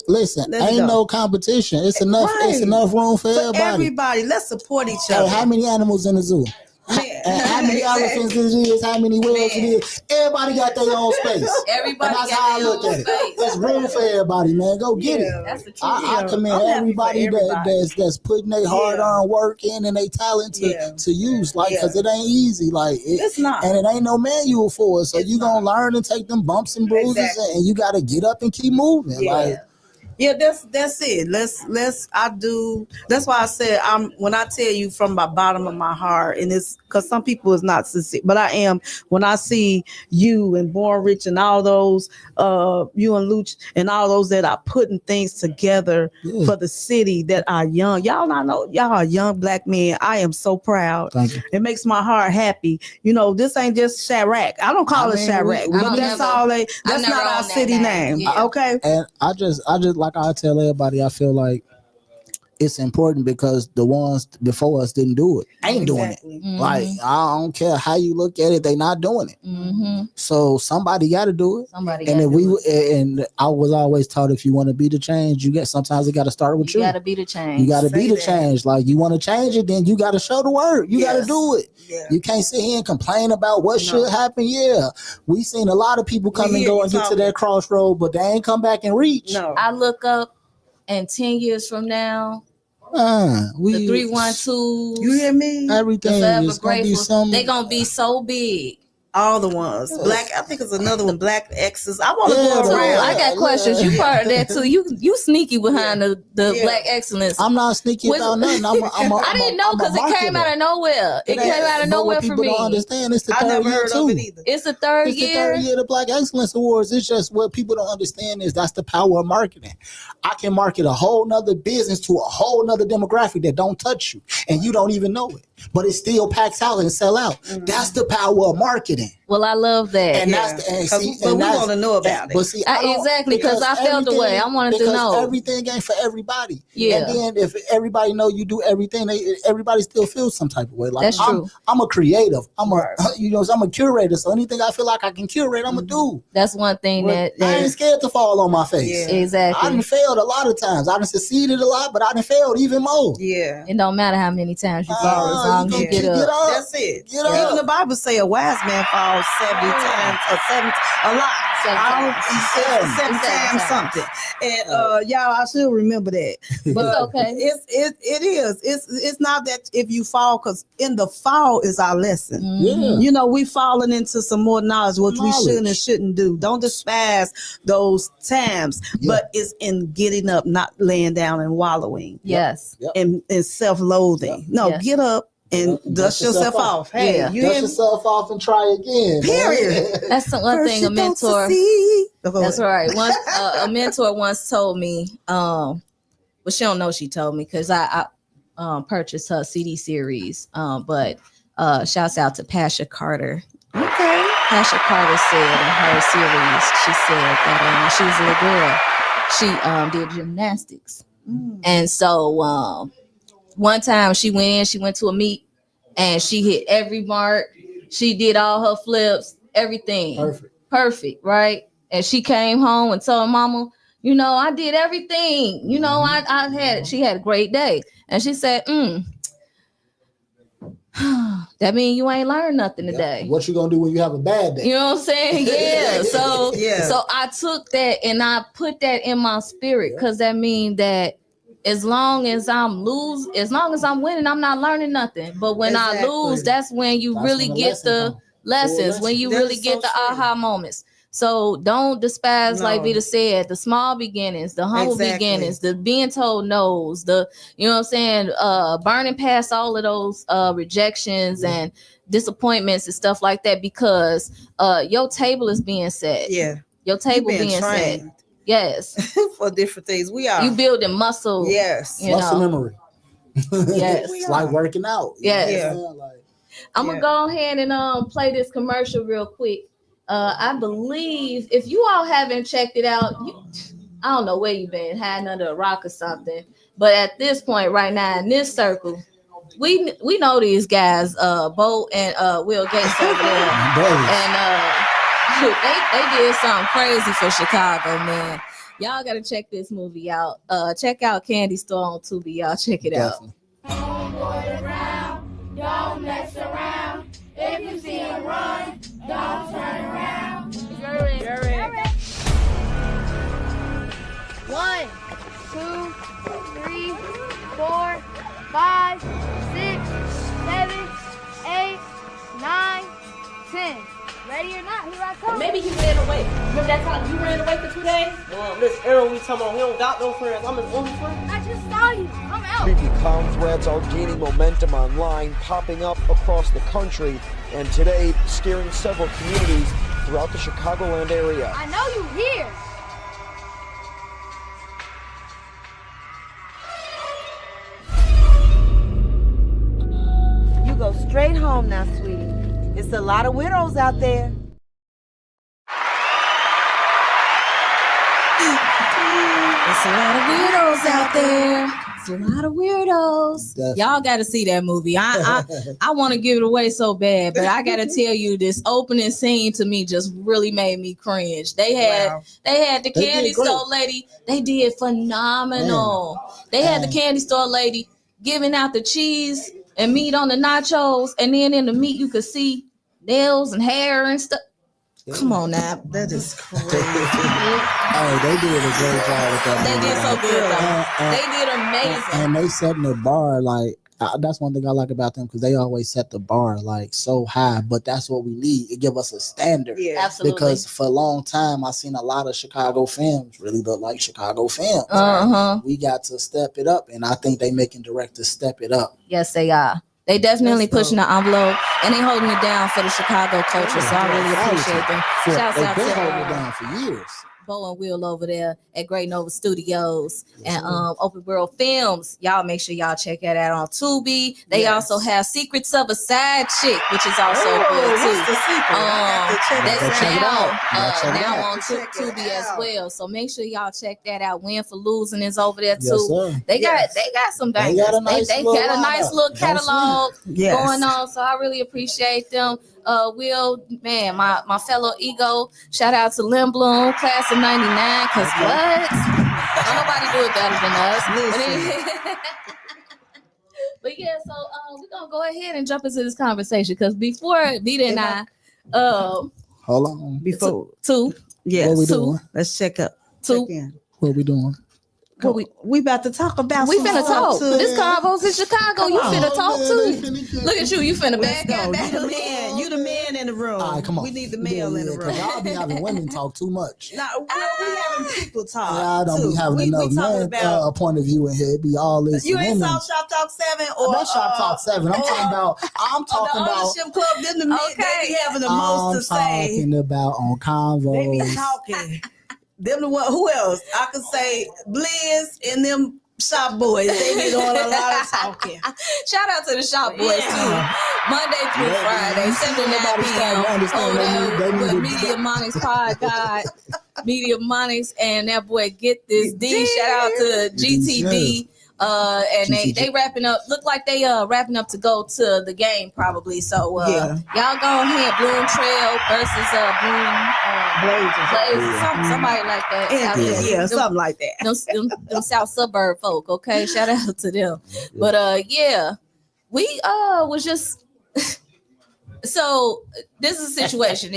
Listen, ain't no competition. It's enough. It's enough room for everybody. Let's support each other. How many animals in the zoo? And how many elephants it is, how many whales it is. Everybody got their own space. Everybody got how their own space. There's room for everybody, man. Go get it. That's the truth. I commend everybody that's putting their hard-earned work in and their talent to use, like, because it ain't easy. Like it's not, and it ain't no manual for it. So you gonna learn and take them bumps and bruises, and you got to get up and keep moving. Like Yeah, that's it. That's why I said when I tell you from the bottom of my heart, and it's because some people is not sincere, but I am when I see you and Bornrich and all those you and Luch and all those that are putting things together for the city that are young. Y'all not know y'all are young black men. I am so proud. Thank you. It makes my heart happy. This ain't just Chirac. I don't call it Chirac, but that's all that's not our city name. Yeah. Okay. And I just like I tell everybody, I feel like it's important because the ones before us didn't do it. Ain't doing it. Mm-hmm. Like, I don't care how you look at it, they not doing it. Mm-hmm. So somebody got to do it. Somebody. And and I was always taught if you want to be the change, sometimes it got to start with you. You got to be the change. You got to be the change. Like, you want to change it, then you got to show the work. You got to do it. Yeah. You can't sit here and complain about what should happen. Yeah, we seen a lot of people come and go and get to that crossroad, but they ain't come back and reach. No. I look up, and 10 years from now, the 312s, you hear me? Everything is gonna be something. They gonna be so big. All the ones. Black, I think it's another one. Black X's. I want to go around. I got questions. You part of that too. You sneaky behind the Black excellence. I'm not sneaky about nothing. I didn't know because it came out of nowhere. It came out of nowhere for me. People don't understand. It's the I third never year heard too. of it either. It's the third It's year. the third year of the Black Excellence Awards. It's just what people don't understand is that's the power of marketing. I can market a whole nother business to a whole nother demographic that don't touch you, and you don't even know it, but it still packs out and sell out. Mm-hmm. That's the power of marketing. Well, I love that. And that's but we want to know about it. But see, exactly, because I felt the way. I wanted to know. Everything ain't for everybody. Yeah. And then if everybody know you do everything, everybody still feels some type of way. Like, that's true. I'm a creative. I'm a curator. So anything I feel like I can curate, I'm gonna do. That's one thing that I ain't scared to fall on my face. Yeah. Exactly. I done failed a lot of times. I done succeeded a lot, but I done failed even more. Yeah. It don't matter how many times you fall, as long as you get up. That's it. Get up. Even the Bible say a wise man falls 70 times or 70 a lot. 7 times something. And y'all, I should remember that. But it's okay. It is. It's not that if you fall, because in the fall is our lesson. Mm-hmm. Yeah. We falling into some more knowledge, which we should and shouldn't do. Don't despise those times, but it's in getting up, not laying down and wallowing. Yes. And self-loathing. No, get up and dust yourself off. Hey, dust yourself off and try again. Period. That's one thing a mentor. That's right. A mentor once told me. Well, she don't know she told me because I purchased her CD series. But shouts out to Pasha Carter. Okay. Pasha Carter said in her series, she said that she was a little girl. She did gymnastics, and so one time she went to a meet. And she hit every mark. She did all her flips, everything. Perfect, right? And she came home and told mama, I did everything. She had a great day. And she said, that means you ain't learned nothing today. What you gonna do when you have a bad day? You know what I'm saying? Yeah. So I took that and I put that in my spirit because that means that as long as I'm winning, I'm not learning nothing. But when I lose, that's when you really get the lessons, when you really get the aha moments. So don't despise, like Vita said, the small beginnings, the humble beginnings, the being told no's, burning past all of those rejections and disappointments and stuff like that, because your table is being set. Yeah. Your table being set. Yes. For different things. We are. You building muscle. Yes. Muscle memory. Yes. It's like working out. Yes. Yeah. I'm going to go ahead and play this commercial real quick. I believe if you all haven't checked it out, I don't know where you've been, hiding under a rock or something. But at this point right now in this circle, we know these guys, Bo and Will Gates over there. And they did something crazy for Chicago, man. Y'all gotta check this movie out. Check out Candy Store on Tubi. Y'all check it out. Don't mess around. If you see him run, don't turn around. You're ready. 1, 2, 3, 4, 5, 6, 7, 8, 9, 10. Ready or not, here I come. maybe he ran away. Remember that time you ran away for 2 days? Well, this Aaron we talking about, he don't got no friends. I'm his only friend. I just saw you. Come out. Creepy clown threads are gaining momentum online, popping up across the country, and today scaring several communities throughout the Chicagoland area. I know you here. You go straight home now, sweetie. It's a lot of widows out there. It's a lot of weirdos out there. It's a lot of weirdos. Definitely. Y'all got to see that movie. I want to give it away so bad, but I got to tell you, this opening scene to me just really made me cringe. They had the candy store lady. They did phenomenal. They had the candy store lady giving out the cheese and meat on the nachos, and then in the meat you could see nails and hair and stuff. Come on now. That is crazy. Oh, they did a great job with that. They did so good though. They did amazing. And they setting the bar like that's one thing I like about them, because they always set the bar like so high. But that's what we need. It give us a standard. Yeah, absolutely. Because for a long time I seen a lot of Chicago films really look like Chicago films. We got to step it up, and I think they making directors step it up. Yes, they are. They definitely pushing the envelope, and they holding it down for the Chicago culture. So I really appreciate them. Shouts out They've been to holding it down for years. Bo and Will over there at Great Nova Studios and Open World Films. Y'all make sure y'all check that out on Tubi. They also have Secrets of a Side Chick, which is also good too. What's the secret? That's now on Check it Tubi as out. well. So make sure y'all check that out. Win for Losing is over there too. Yes, sir. They got some bangers. got a nice They little got a nice lineup. little catalog Yes. going on. So I really appreciate them. Will, man, my fellow ego, shout out to Lynn Bloom, class of 99, because what? Don't nobody do it better than us. But yeah, so we're gonna go ahead and jump into this conversation, because before Vita and I Hold on. Before What we doing? let's check up. Two. Check in. What we doing? What we about to talk about? We some finna talk. stuff, too. This Convos in Chicago. You finna talk too. Look at you. You finna Let's back go. out. You the man in the room. All right, come on. We need the male in the room. Cause y'all be having women talk too much. No, we having people talk. I don't too. be having we enough talking men about. point of view in here. It be all this. You ain't women. saw Shop Talk 7 or Not Shop Talk 7. I'm talking about. I'm talking the about. ownership club. Then the men they be having the most to say. I'm talking about on They be Convos. talking. Them the one. Who else? I could say Blizz and them shop boys. They be doing a lot of talking. Shout out to the shop boys too. Monday through Friday, 7 to 9 p.m. Over there with Media Monics Podcast, Media Monics, and that boy Get This D. Shout out to GTD. And they wrapping up. Look like they wrapping up to go to the game probably. So y'all go ahead. Bloom Trail versus Blazers. Somebody like that. out there. Yeah, something like that. Them South suburb folk. Okay, shout out to them. But yeah, we was just. So this is a situation.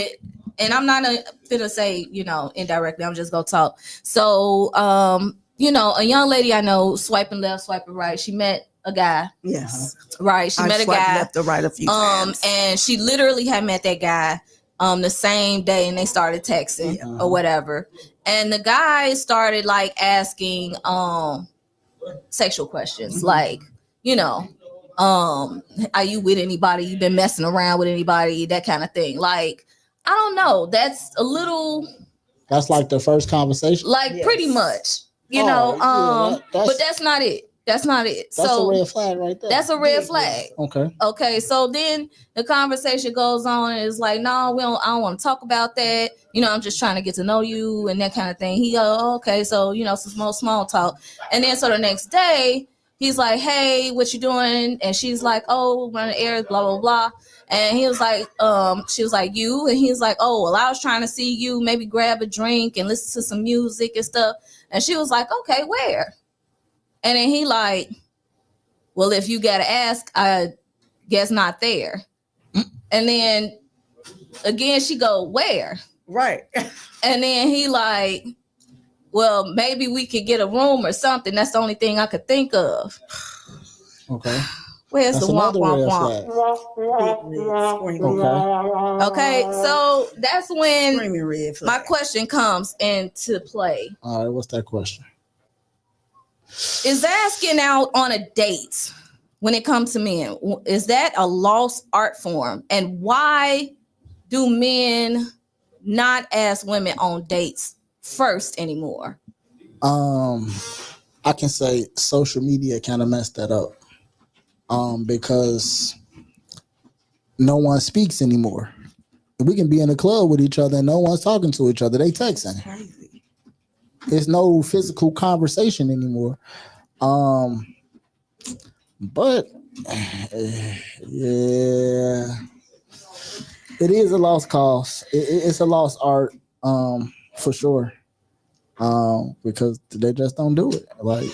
And I'm not gonna say indirectly. I'm just gonna talk. So a young lady I know swiping left, swiping right. She met a guy. Yes. Right. She met a guy. Left or right a few times. And she literally had met that guy the same day, and they started texting or whatever. And the guy started like asking sexual questions, like, are you with anybody? You been messing around with anybody? That kind of thing. Like, I don't know. That's a little. That's like the first conversation. Like pretty much, but that's not it. That's not it. That's so a red flag right there. That's a red flag. Okay. Okay. So then the conversation goes on, and it's like, no, I don't want to talk about that. I'm just trying to get to know you and that kind of thing. He goes, oh, okay. So, some small talk. And then so the next day, he's like, hey, what you doing? And she's like, oh, running errands, blah, blah, blah. And he was like, she was like, you? And he was like, oh, well, I was trying to see you, maybe grab a drink and listen to some music and stuff. And she was like, okay, where? And then he like, well, if you got to ask, I guess not there. And then again, she go, where? Right. And then he like, well, maybe we could get a room or something. That's the only thing I could think of. Okay. Where's That's the womp another womp red womp? flag. Okay, so that's Screaming when red flag. my question comes into play. All right, what's that question? Is asking out on a date when it comes to men, is that a lost art form? And why do men not ask women on dates first anymore? I can say social media kind of messed that up. Because no one speaks anymore. We can be in a club with each other and no one's talking to each other. They texting. Crazy. There's no physical conversation anymore. But yeah, it is a lost cause. It's a lost art, for sure. Because they just don't do it. Like,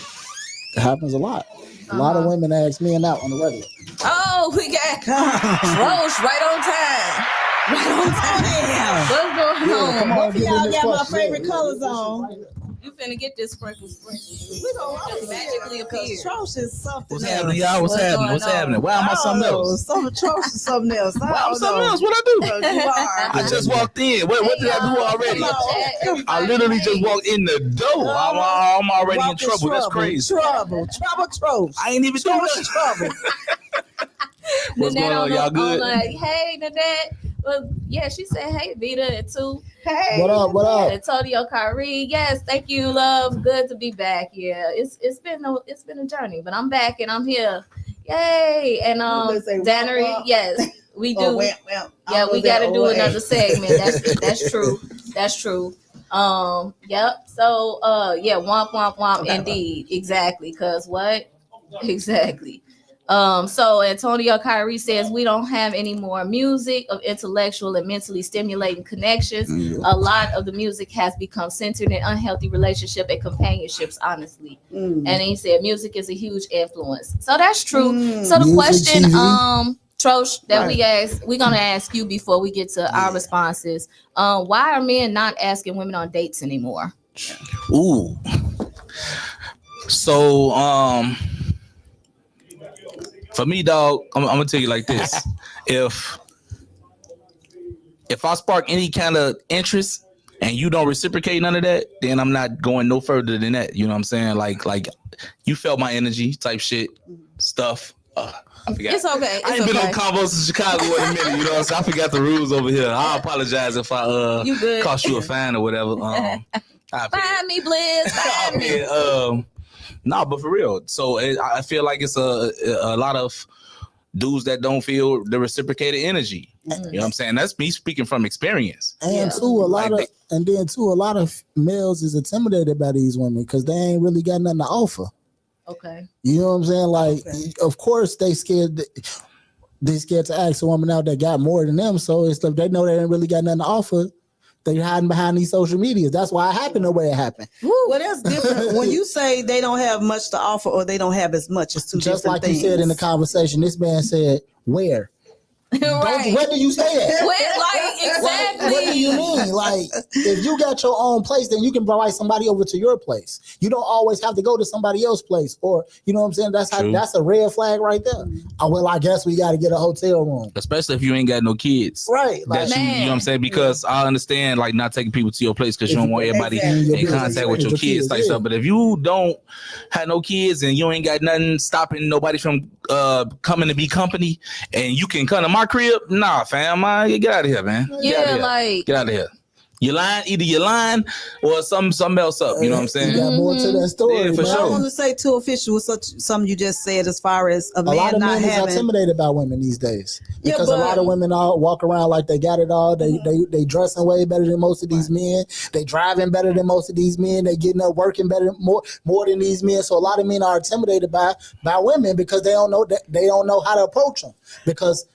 it happens a lot. A lot of women ask men out on the regular. Oh, we got Roche right on time. Right on time. What's going on? Both of y'all got my favorite colors on. You finna get this sprinkle. We gonna just magically appear. Atrocious something What's else. happening, y'all? What's happening? What's happening? Why am I something else? Some atrocious something else. Why am I something else? What I do? You are. I just walked in. What did I do already? I literally just walked in the door. I'm already in trouble. That's crazy. Trouble. I ain't even doing trouble. What's going on? Y'all good? I'm like, hey, Nanette. Well, yeah, she said, hey, Vita, and too. Hey. What up? Antonio Kyrie. Yes, thank you, love. Good to be back. Yeah, it's been a journey, but I'm back and I'm here. Yay! And Dannery, yes, we do. We got to do another segment. That's true. That's true. Yep. So yeah, womp womp womp. Indeed, exactly. Cause what? Exactly. So Antonio Kyrie says we don't have any more music of intellectual and mentally stimulating connections. A lot of the music has become centered in unhealthy relationship and companionships, honestly. And he said music is a huge influence. So that's true. So the Music, question, TV. Trosh, that we're gonna ask you before we get to our responses. Why are men not asking women on dates anymore? Ooh. So for me, dog, I'm gonna tell you like this: if I spark any kind of interest and you don't reciprocate none of that, then I'm not going no further than that. You know what I'm saying? Like you felt my energy, type shit, stuff. I forgot. It's okay. I ain't been on Convos in Chicago in a minute. You know what I'm saying? I forgot the rules over here. I apologize if I cost you a fine or whatever. Find me, Bliss. Find me. No, but for real. So I feel like it's a lot of dudes that don't feel the reciprocated energy. You know what I'm saying? That's me speaking from experience. And a lot of males is intimidated by these women because they ain't really got nothing to offer. Okay. You know what I'm saying? Like, of course they scared to ask a woman out that got more than them. So it's like they know they ain't really got nothing to offer. They hiding behind these social medias. That's why it happened the way it happened. Well, that's different. When you say they don't have much to offer or they don't have as much, it's two just different like things. you said in the conversation. This man said, "Where? Right. Where do you stay at? Exactly. What do you mean? Like, if you got your own place, then you can invite somebody over to your place. You don't always have to go to somebody else's place, or you know what I'm saying. That's a red flag right there. Well, I guess we got to get a hotel room, especially if you ain't got no kids, right? Like, you know what I'm saying? Because I understand like not taking people to your place because you don't want everybody in contact with your kids, like stuff. But if you don't have no kids and you ain't got nothing stopping nobody from coming to be company, and you can come to my crib, nah, fam, get out of here, man. Get out of here. Either you're lying or something else up. You know what I'm saying? You got more to that story. Yeah, for sure. I want to say too official with something you just said as far as a lot of not men having. is intimidated by women these days because a lot of women all walk around like they got it all. They dressing way better than most of these men. They driving better than most of these men. They getting up working better more than these men. So a lot of men are intimidated by women because they don't know how to approach them because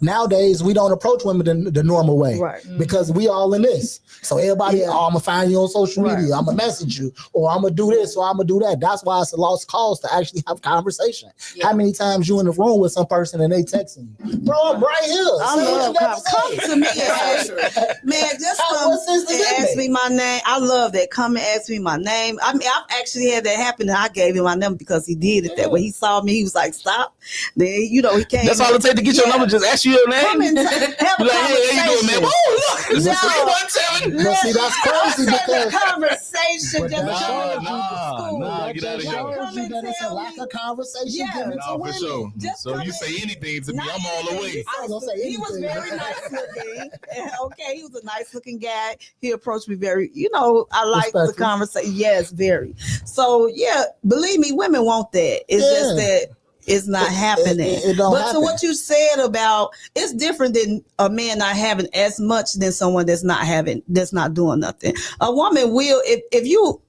nowadays we don't approach women the normal way, Right. Because we all in this. So everybody, I'm gonna find you on social media, I'm gonna message you, or I'm gonna do this, or I'm gonna do that. That's why it's a lost cause to actually have conversation. How many times you in the room with some person and they texting you, bro? I'm right here. I love come to me, man. Just come and ask me my name. I love that. Come and ask me my name. I mean, I've actually had that happen, and I gave him my number because he did it that way. He saw me, he was like, "Stop." Then he came. That's all it takes to get your number. Just ask you your name. Come and have a like, hey, how you doing, man? Oh, look, No. But see, that's crazy because conversation. Get out of here. It's a lack of conversation given to for women. sure. So you say anything to me, I'm all the way. I was gonna say He was anything. very nice looking. Okay, he was a nice looking guy. He approached me very, I like the Respectful. conversation. Yes, very. So yeah, believe me, women want that. It's just that it's not happening. It don't but happen. to what you said about, it's different than a man not having as much than someone that's not doing nothing. A woman will, if you,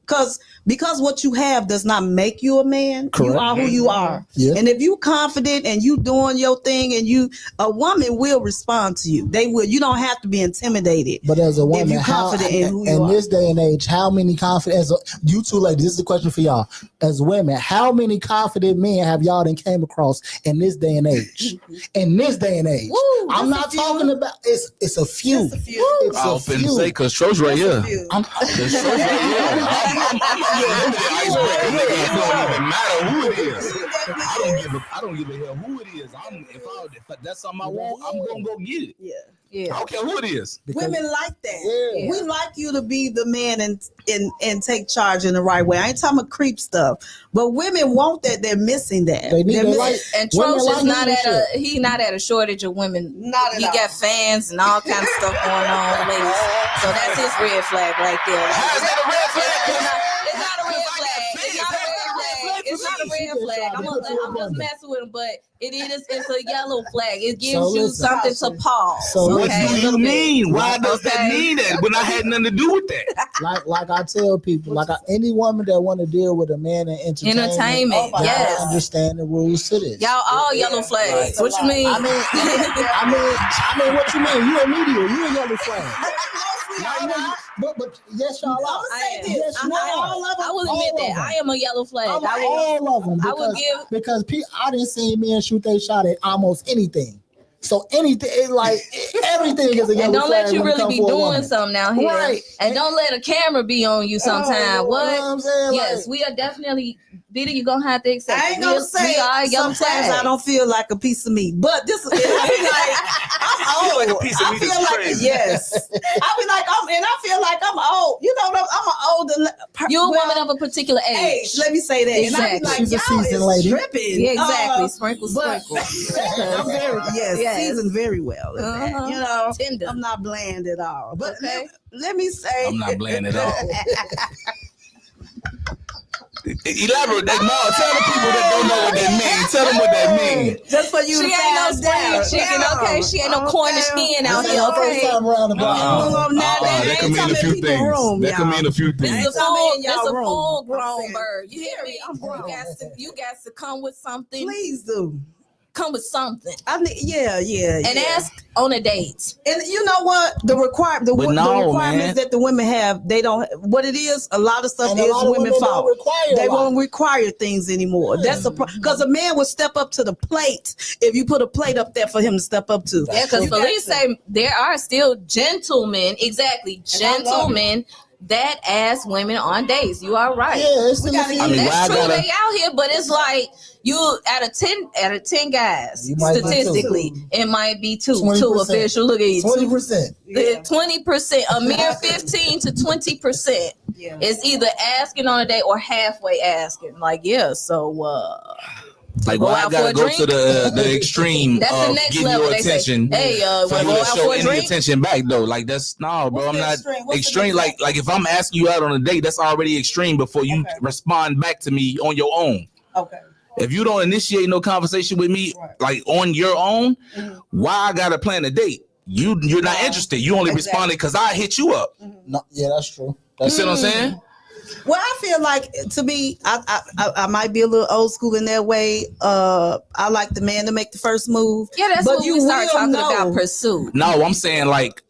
because what you have does not make you a man. Correct. You are who you are. Yeah. And if you confident and you doing your thing, and a woman will respond to you. They will. You don't have to be intimidated. But as a woman, if you're confident in who you in are. this day and age, how many confident, you two ladies, this is a question for y'all. As women, how many confident men have y'all done came across in this day and age? In this day and age. Woo, I'm not talking about, it's a few. It's a few. It's I a was finna few. say, because Tro's right here. I'm Because Tro's right here. I'm a limited icebreaker, nigga. It don't even matter who it is. I don't give a hell who it is. If that's something I want, I'm gonna go get it. Yeah. I don't care who it is. Women like that. Yeah. We like you to be the man and take charge in the right way. I ain't talking about creep stuff, but women want that. They're missing that. They need They're to missing- like- And Women Trosh like is not leadership. he not at a shortage of women. Not at he all. got fans and all kinds of stuff going on, ladies. So that's his red flag right there. How's that a red flag? It's not a red flag. It's not a red flag. It's not a red flag. I'm just messing with him, but it's a yellow flag. It gives So you listen. something to pause. So What okay? do you mean? Why does that mean that when I had nothing to do with that? like I tell people, any woman that want to deal with a man in entertainment, Yes. understand the rules to this. Y'all all yellow flags. What you mean? I mean, what you mean? You a media, you a yellow flag. But yes, y'all are. Yes, you are. I will admit that I am a yellow flag. All of them. I would give because I didn't see men shoot their shot at almost anything. So anything, everything is a yellow and don't flag let you when it really come be for a doing woman. something out here. Right. And don't let a camera be on you sometime. You know what I'm saying? Yes, we are definitely, Dita, you're going to have to accept I ain't gonna say we are yellow sometimes flags. I don't feel like a piece of meat, but this is I'm old. like a piece of meat is crazy. Yes. I be like I feel like I'm old. I'm an older You're a woman of a particular age. Let me say that. Exactly. And I be like, She's a y'all seasoned is lady. tripping. Yeah, exactly. Sprinkle. I'm very seasoned very well. At that. Tender. I'm not bland at all. But Okay. let me say, I'm not bland at all. Elaborate that. No, tell the people that don't know what that means. Tell them what that means. just for you She to ain't no find out. spring chicken, okay? She ain't no Cornish skin out This here, is the first okay? time around the block. That can mean a few things. That can mean a few things. It's a full grown bird. You hear me? I'm grown. You got to come with something. Please do. Come with something. I need, And ask on a date. And you know what? The requirements man. that the women have, they don't. What it is, a lot of stuff And a is lot of women women fault. don't require They a lot. won't require things anymore. That's a because a man would step up to the plate if you put a plate up there for him to step up to. Yeah, because Felice say there are still gentlemen, gentlemen that ask women on dates. You are right. Yeah, it's That's true. They out here, but it's like you out of 10 guys, You might be statistically, it might be two 20%. official. Look at you, 20%. 20%, a mere 15 to 20% is either asking on a date or halfway asking. Like, so like, go why I out for gotta a go drink? to the extreme That's the of next getting level. your They say, attention hey, for wanna you go to out show for a any drink? attention back though. Like, that's bro. I'm What's not extreme? What's the extreme. Like if I'm asking you out on a date, that's already extreme before you respond back to me on your own. Okay. If you don't initiate no conversation with me, like on your own, why I gotta plan a date? You're not interested. You only responded because I hit you up. No, yeah, that's true. You see what I'm saying? Well, I feel like to me, I might be a little old school in that way. I like the man to make the first move. Yeah, that's but what you we start will talking know. about pursuit. No, I'm saying like,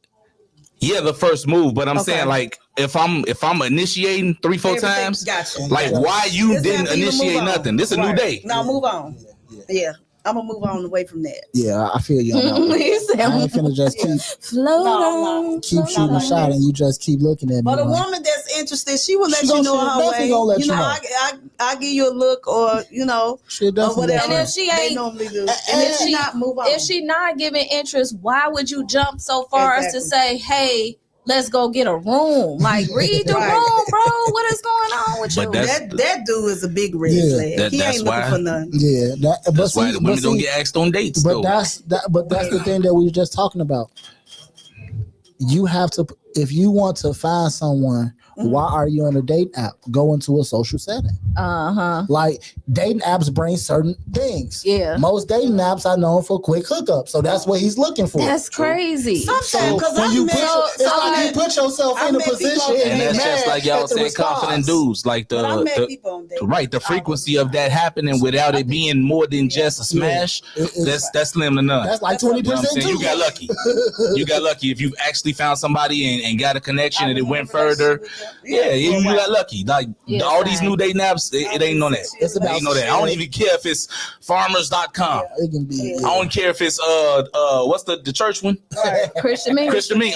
yeah, the first move, but I'm saying like if I'm initiating 3-4 times, gotcha. like why you It's didn't time for you to initiate move on. nothing? This is a new day. No, move on. Yeah. I'm gonna move on away from that. Yeah, I feel you on that one. I ain't finna just keep shooting a shot and you just keep looking at me. But a like, woman that's interested, she will let She you gonna- know she her definitely way. gonna let You you know, know. I give you a look, or She or definitely whatever. And if she they ain't, normally do, and if she not, move on. If she not giving interest, why would you jump so far as to say, "Hey, let's go get a room"? Like, read the room, bro. What is going on with you? That dude is a big red flag. He ain't looking for nothing. Yeah, That's why the women don't get asked on dates. But though. that's the thing that we were just talking about. You have to, if you want to find someone, why are you on a date app? Go into a social setting. Like dating apps bring certain things. Yeah. Most dating apps are known for quick hookup, so that's what he's looking for. That's crazy. Sometimes, because when I you met, put, it's like you put yourself in a position, and that's just like y'all saying, confident dudes. Like the frequency of that happening without it being more than just a smash. That's slim to none. That's like 20%. You got lucky. You got lucky if you actually found somebody and got a connection and it went further. Yeah, you got lucky. Like all these new dating apps, it ain't on that. It's about ain't know that. I don't even care if it's farmers.com. It can be. I don't care if it's what's the church one? Christian Ming. Christian Ming.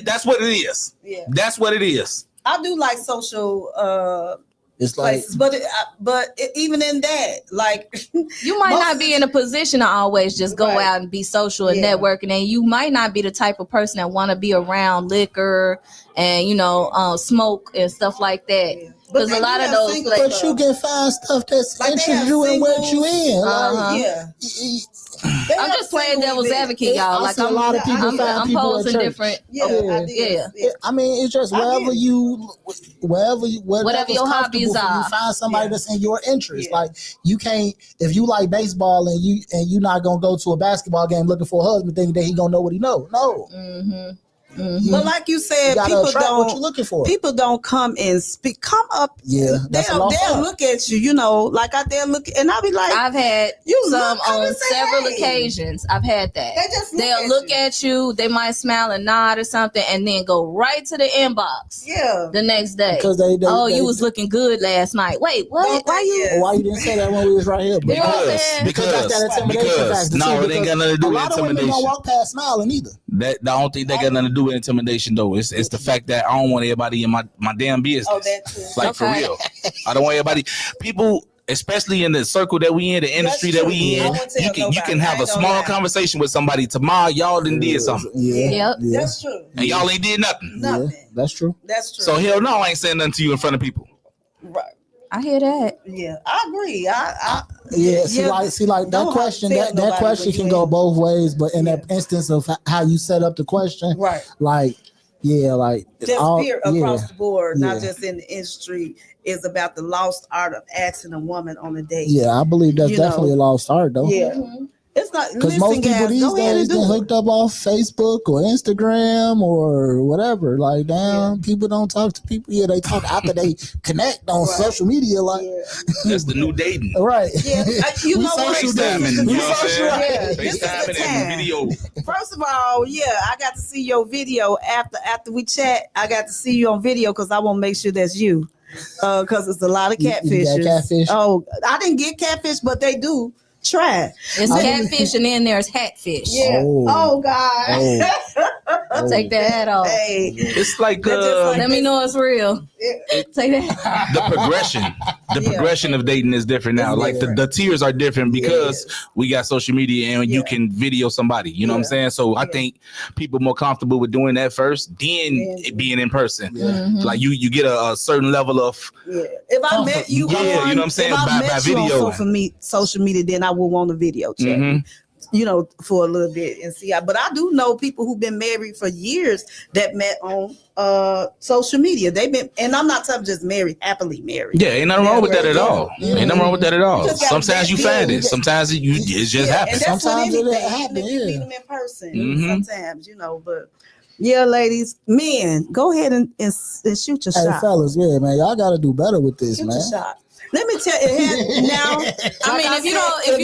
That's what it is. Yeah. That's what it is. I do like social it's like, places, but even in that, like you might not be in a position to always just go out and be social and networking, and you might not be the type of person that want to be around liquor and smoke and stuff like that. Because a lot of those places, but you can find stuff that's interests you in what you in. I'm just playing devil's advocate, y'all. Like a lot of people I'm posing different. I mean, it's just whatever your hobbies are. You find somebody that's in your interest. Like you can't, if you like baseball and you're not gonna go to a basketball game looking for a husband thinking that he gonna know what he know. No. But like you said, people don't what you're looking for. People don't come and speak. Come up. Yeah, they'll look at you. Like out there look, and I'll be like, I've had some on several occasions. I've had that. They'll look at you. They might smile and nod or something, and then go right to the inbox. Yeah. The next day, because you was looking good last night. Wait, what? Why you didn't say that when we was right here? Because that's that intimidation factor. No, it ain't got nothing to do with intimidation. A lot of women don't walk past smiling either. I don't think that got nothing to do with intimidation though. It's the fact that I don't want everybody in my damn business. Oh, that too. Like for real. I don't want everybody. People, especially in the circle that we in, the industry that we in, you can have a small conversation with somebody. Tomorrow, y'all done did something. Yeah. That's true. And y'all ain't did nothing. Nothing. Yeah, that's true. That's true. So hell no, I ain't saying nothing to you in front of people. Right. I hear that. Yeah, I agree. See, like that question. That question can go both ways, but in that instance of how you set up the question, right? Like, just across the board, not just in the industry, is about the lost art of asking a woman on a date. Yeah, I believe that's definitely a lost art, though. Yeah. It's not because most people these days get hooked up off Facebook or Instagram or whatever. Like, damn, people don't talk to people. Yeah, they talk after they connect on social media. Like, that's the new dating, right? Yeah, you know what? FaceTiming, you know what I'm saying? FaceTiming and video. First of all, I got to see your video after we chat. I got to see you on video because I want to make sure that's you. Because it's a lot of catfishes. You got catfish? Oh, I didn't get catfish, but they do. Try. It's catfish and then there's hatfish. Yeah. Oh God. I'll take that hat off. Hey. It's like let me know it's real. Take that. The progression of dating is different now. Like the tiers are different because we got social media and you can video somebody. You know what I'm saying? So I think people are more comfortable with doing that first, then it being in person. Like you get a certain level of If I met you, you know what I'm saying, by video, on social media, then I will want a video chat. For a little bit and see. But I do know people who've been married for years that met on social media. They've been, and I'm not talking just married, happily married. Yeah, ain't nothing wrong with that at all. Ain't nothing wrong with that at all. Sometimes you find it. Sometimes it just happens. And that's sometimes it happens. You meet them in person. Sometimes, but Yeah, ladies, men, go ahead and shoot your shot. Hey, fellas, yeah, man, y'all got to do better with this, Shoot man. your shot. Let me tell you now. I mean, if you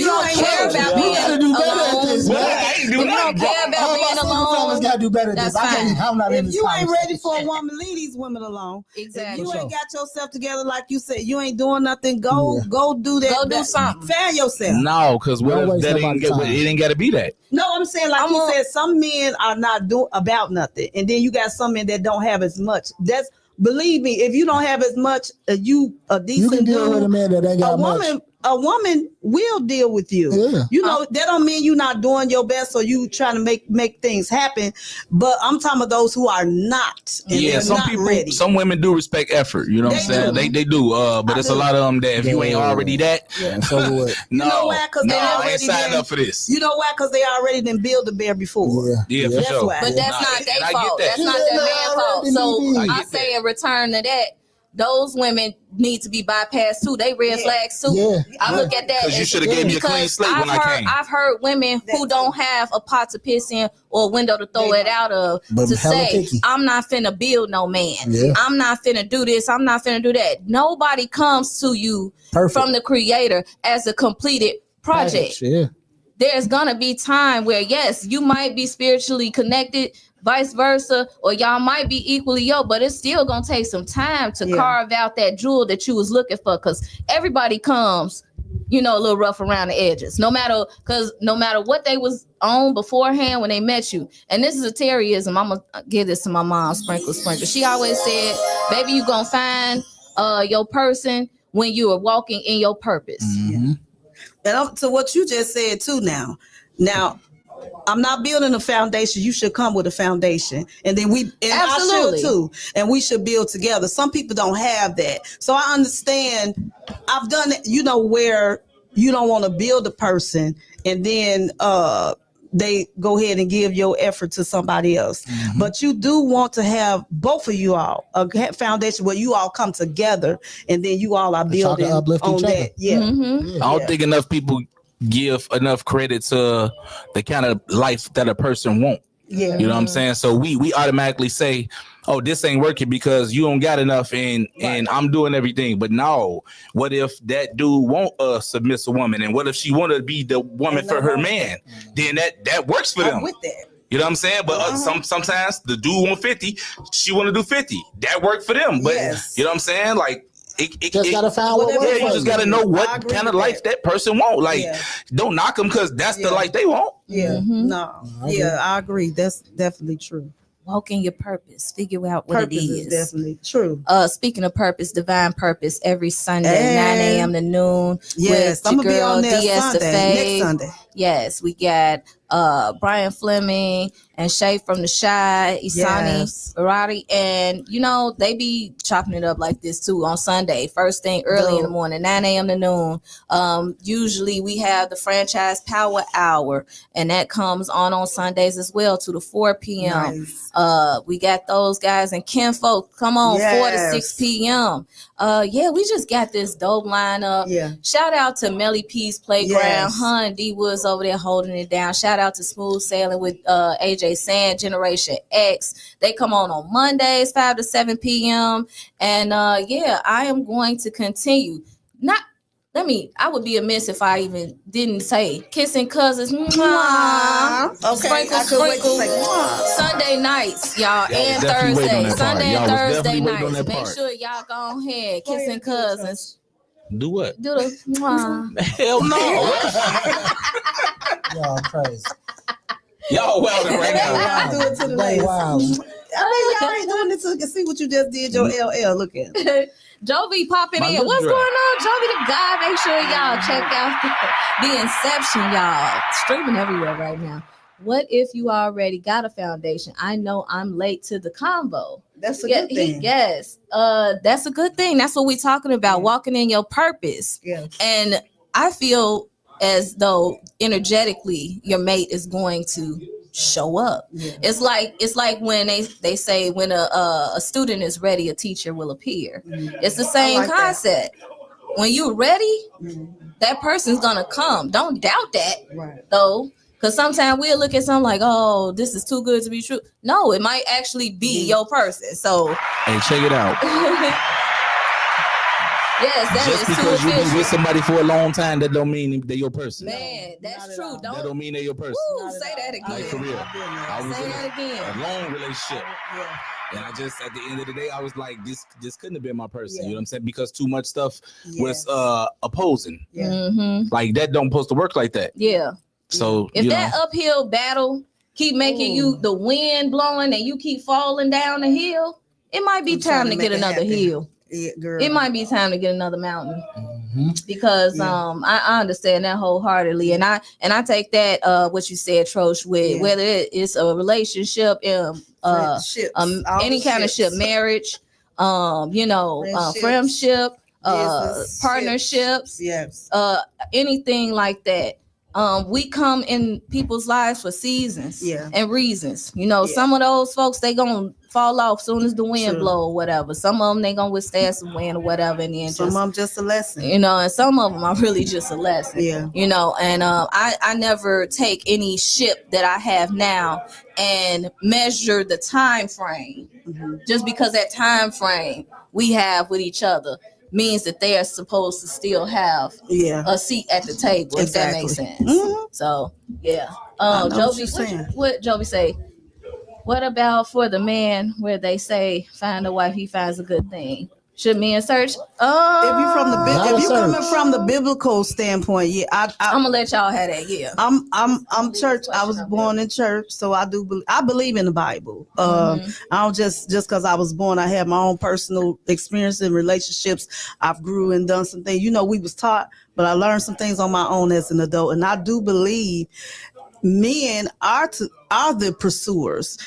don't care about being alone, if you don't care about being alone, got to do better at that's this. fine. If you ain't ready for a woman, leave these women alone. Exactly. If you ain't got yourself together, like you said, you ain't doing nothing. Go do that. Go do something. Find yourself. No, because what if that it ain't got to be that? No, I'm saying like you said, some men are not doing about nothing, and then you got some men that don't have as much. That's believe me, if you don't have as much, you a decent you can deal with a man that ain't got much. A woman will deal with you. Yeah. You know, that don't mean you're not doing your best or you trying to make things happen. But I'm talking about those who are not. Yeah, some people, ready. Some women do respect effort. You know what I'm saying? They do. But it's a lot of them that if you ain't already that, no, you know why? Because I ain't signed up for this. You know why? Because they already done build a bear before. Yeah, for that's sure. why. But that's not their fault. That's not that man's fault. So I say in return to that, those women need to be bypassed too. They red flags too. Yeah. I look at that because you should have gave me a clean slate when I came. I've heard women who don't have a pot to piss in or a window to throw it out of to say, I'm not finna build no man. Yeah. I'm not finna do this. I'm not finna do that. Nobody comes to you from the creator as a completed project. There's gonna be time where yes, you might be spiritually connected, vice versa, or y'all might be equally yoked, but it's still gonna take some time to carve out that jewel that you was looking for, because everybody comes, you know, a little rough around the edges, no matter what they was on beforehand when they met you. And this is a Terryism. I'm gonna give this to my mom, sprinkle. She always said, baby, you gonna find your person when you are walking in your purpose. Mm-hmm. And up to what you just said too now I'm not building a foundation. You should come with a foundation. And then I should too. And we should build together. Some people don't have that. So I understand. I've done it, you know, where you don't want to build a person and then they go ahead and give your effort to somebody else. Mm-hmm. But you do want to have both of you all a foundation where you all come together and then you all are building on that. Yeah. Mm-hmm. I don't think enough people give enough credit to the kind of life that a person want. Yeah. You know what I'm saying? So we automatically say, oh, this ain't working because you don't got enough and I'm doing everything. But no, what if that dude want a submissive woman? And what if she want to be the woman for her man? Then that works for them. With that. You know what I'm saying? But sometimes the dude want 50, she want to do 50. That worked for them. But you know what I'm saying? Like, you just gotta find what works. Yeah, you just gotta know what kind of life that person want. Like, don't knock them because that's the life they want. Yeah, I agree. That's definitely true. Walk in your purpose. Figure out what purpose it is. Definitely true. Speaking of purpose, divine purpose, every Sunday, 9 a.m. to noon. Yes, I'm gonna be on there next Sunday. Yes, we got Brian Fleming and Shay from the Shy, Isani Barati, and you know they be chopping it up like this too on Sunday. First thing early in the morning, 9 a.m. to noon. Usually we have the Franchise Power Hour, and that comes on Sundays as well, 2 to 4 p.m. Nice. We got those guys and Kinfolk come on 4 to 6 p.m. We just got this dope lineup. Yeah. Shout out to Melly P's Playground. Hun D Woods over there holding it down. Shout out to Smooth Sailing with AJ Sand, Generation X. They come on Mondays, 5 to 7 p.m. And I am going to continue. I would be amiss if I even didn't say kissing cousins. Mwah. Okay. Sprinkle. Sunday nights, y'all, and Thursday. Sunday and Thursday nights. Make sure y'all go ahead. Kissing cousins. Do what? Do the mwah. Hell no. Y'all crazy. Y'all wilding right now. I'll do it to the ladies. Wow. I mean, y'all ain't doing it so you can see what you just did, your LL. Look at it. Jovi popping in. What's going on, Jovi the guy? Make sure y'all check out the Inception, y'all. Streaming everywhere right now. What if you already got a foundation? I know I'm late to the convo. That's a good thing. Yes. That's a good thing. That's what we're talking about. Walking in your purpose. Yeah. And I feel as though energetically your mate is going to show up. Yeah. It's like when they say when a student is ready, a teacher will appear. Mm-hmm. It's the same concept. When you're ready, that person's gonna come. Don't doubt that, though. Because sometimes we'll look at something like, oh, this is too good to be true. No, it might actually be your person. So hey, check it out. Yes, that just is because too you official. be with somebody for a long time, that don't mean they're your person. Man, that's true. That don't mean they're your person. Woo, say that again. Like, for real. I was Say in that again. a long relationship. Yeah. And I just, at the end of the day, I was like, this couldn't have been my person. You know what I'm saying? Because too much stuff was opposing. Yeah. Mm-hmm. Like, that don't supposed to work like that. Yeah. So if that uphill battle keep making you the wind blowing and you keep falling down the hill, it might be time to get another hill. Yeah, girl. It might be time to get another mountain. Because I understand that wholeheartedly, and I take that what you said, Trosh, with whether it's a relationship, any kind of ship, marriage, friendship, partnerships, anything like that. We come in people's lives for seasons and reasons. Some of those folks, they gonna fall off soon as the wind blow or whatever. Some of them, they gonna withstand some wind or whatever, and then some of them just a lesson. And some of them are really just a lesson. Yeah. And I never take any ship that I have now and measure the time frame. Just because that time frame we have with each other means that they are supposed to still have a seat at the table, if that makes sense. So Joby, what Joby say? What about for the man where they say find a wife, he finds a good thing? Should men search? If you coming from the biblical standpoint, I'm gonna let y'all have that. Yeah, I'm church. I was born in church, so I believe in the Bible. I don't just because I was born, I have my own personal experience in relationships. I've grew and done some things. We was taught, but I learned some things on my own as an adult, and I do believe men are the pursuers.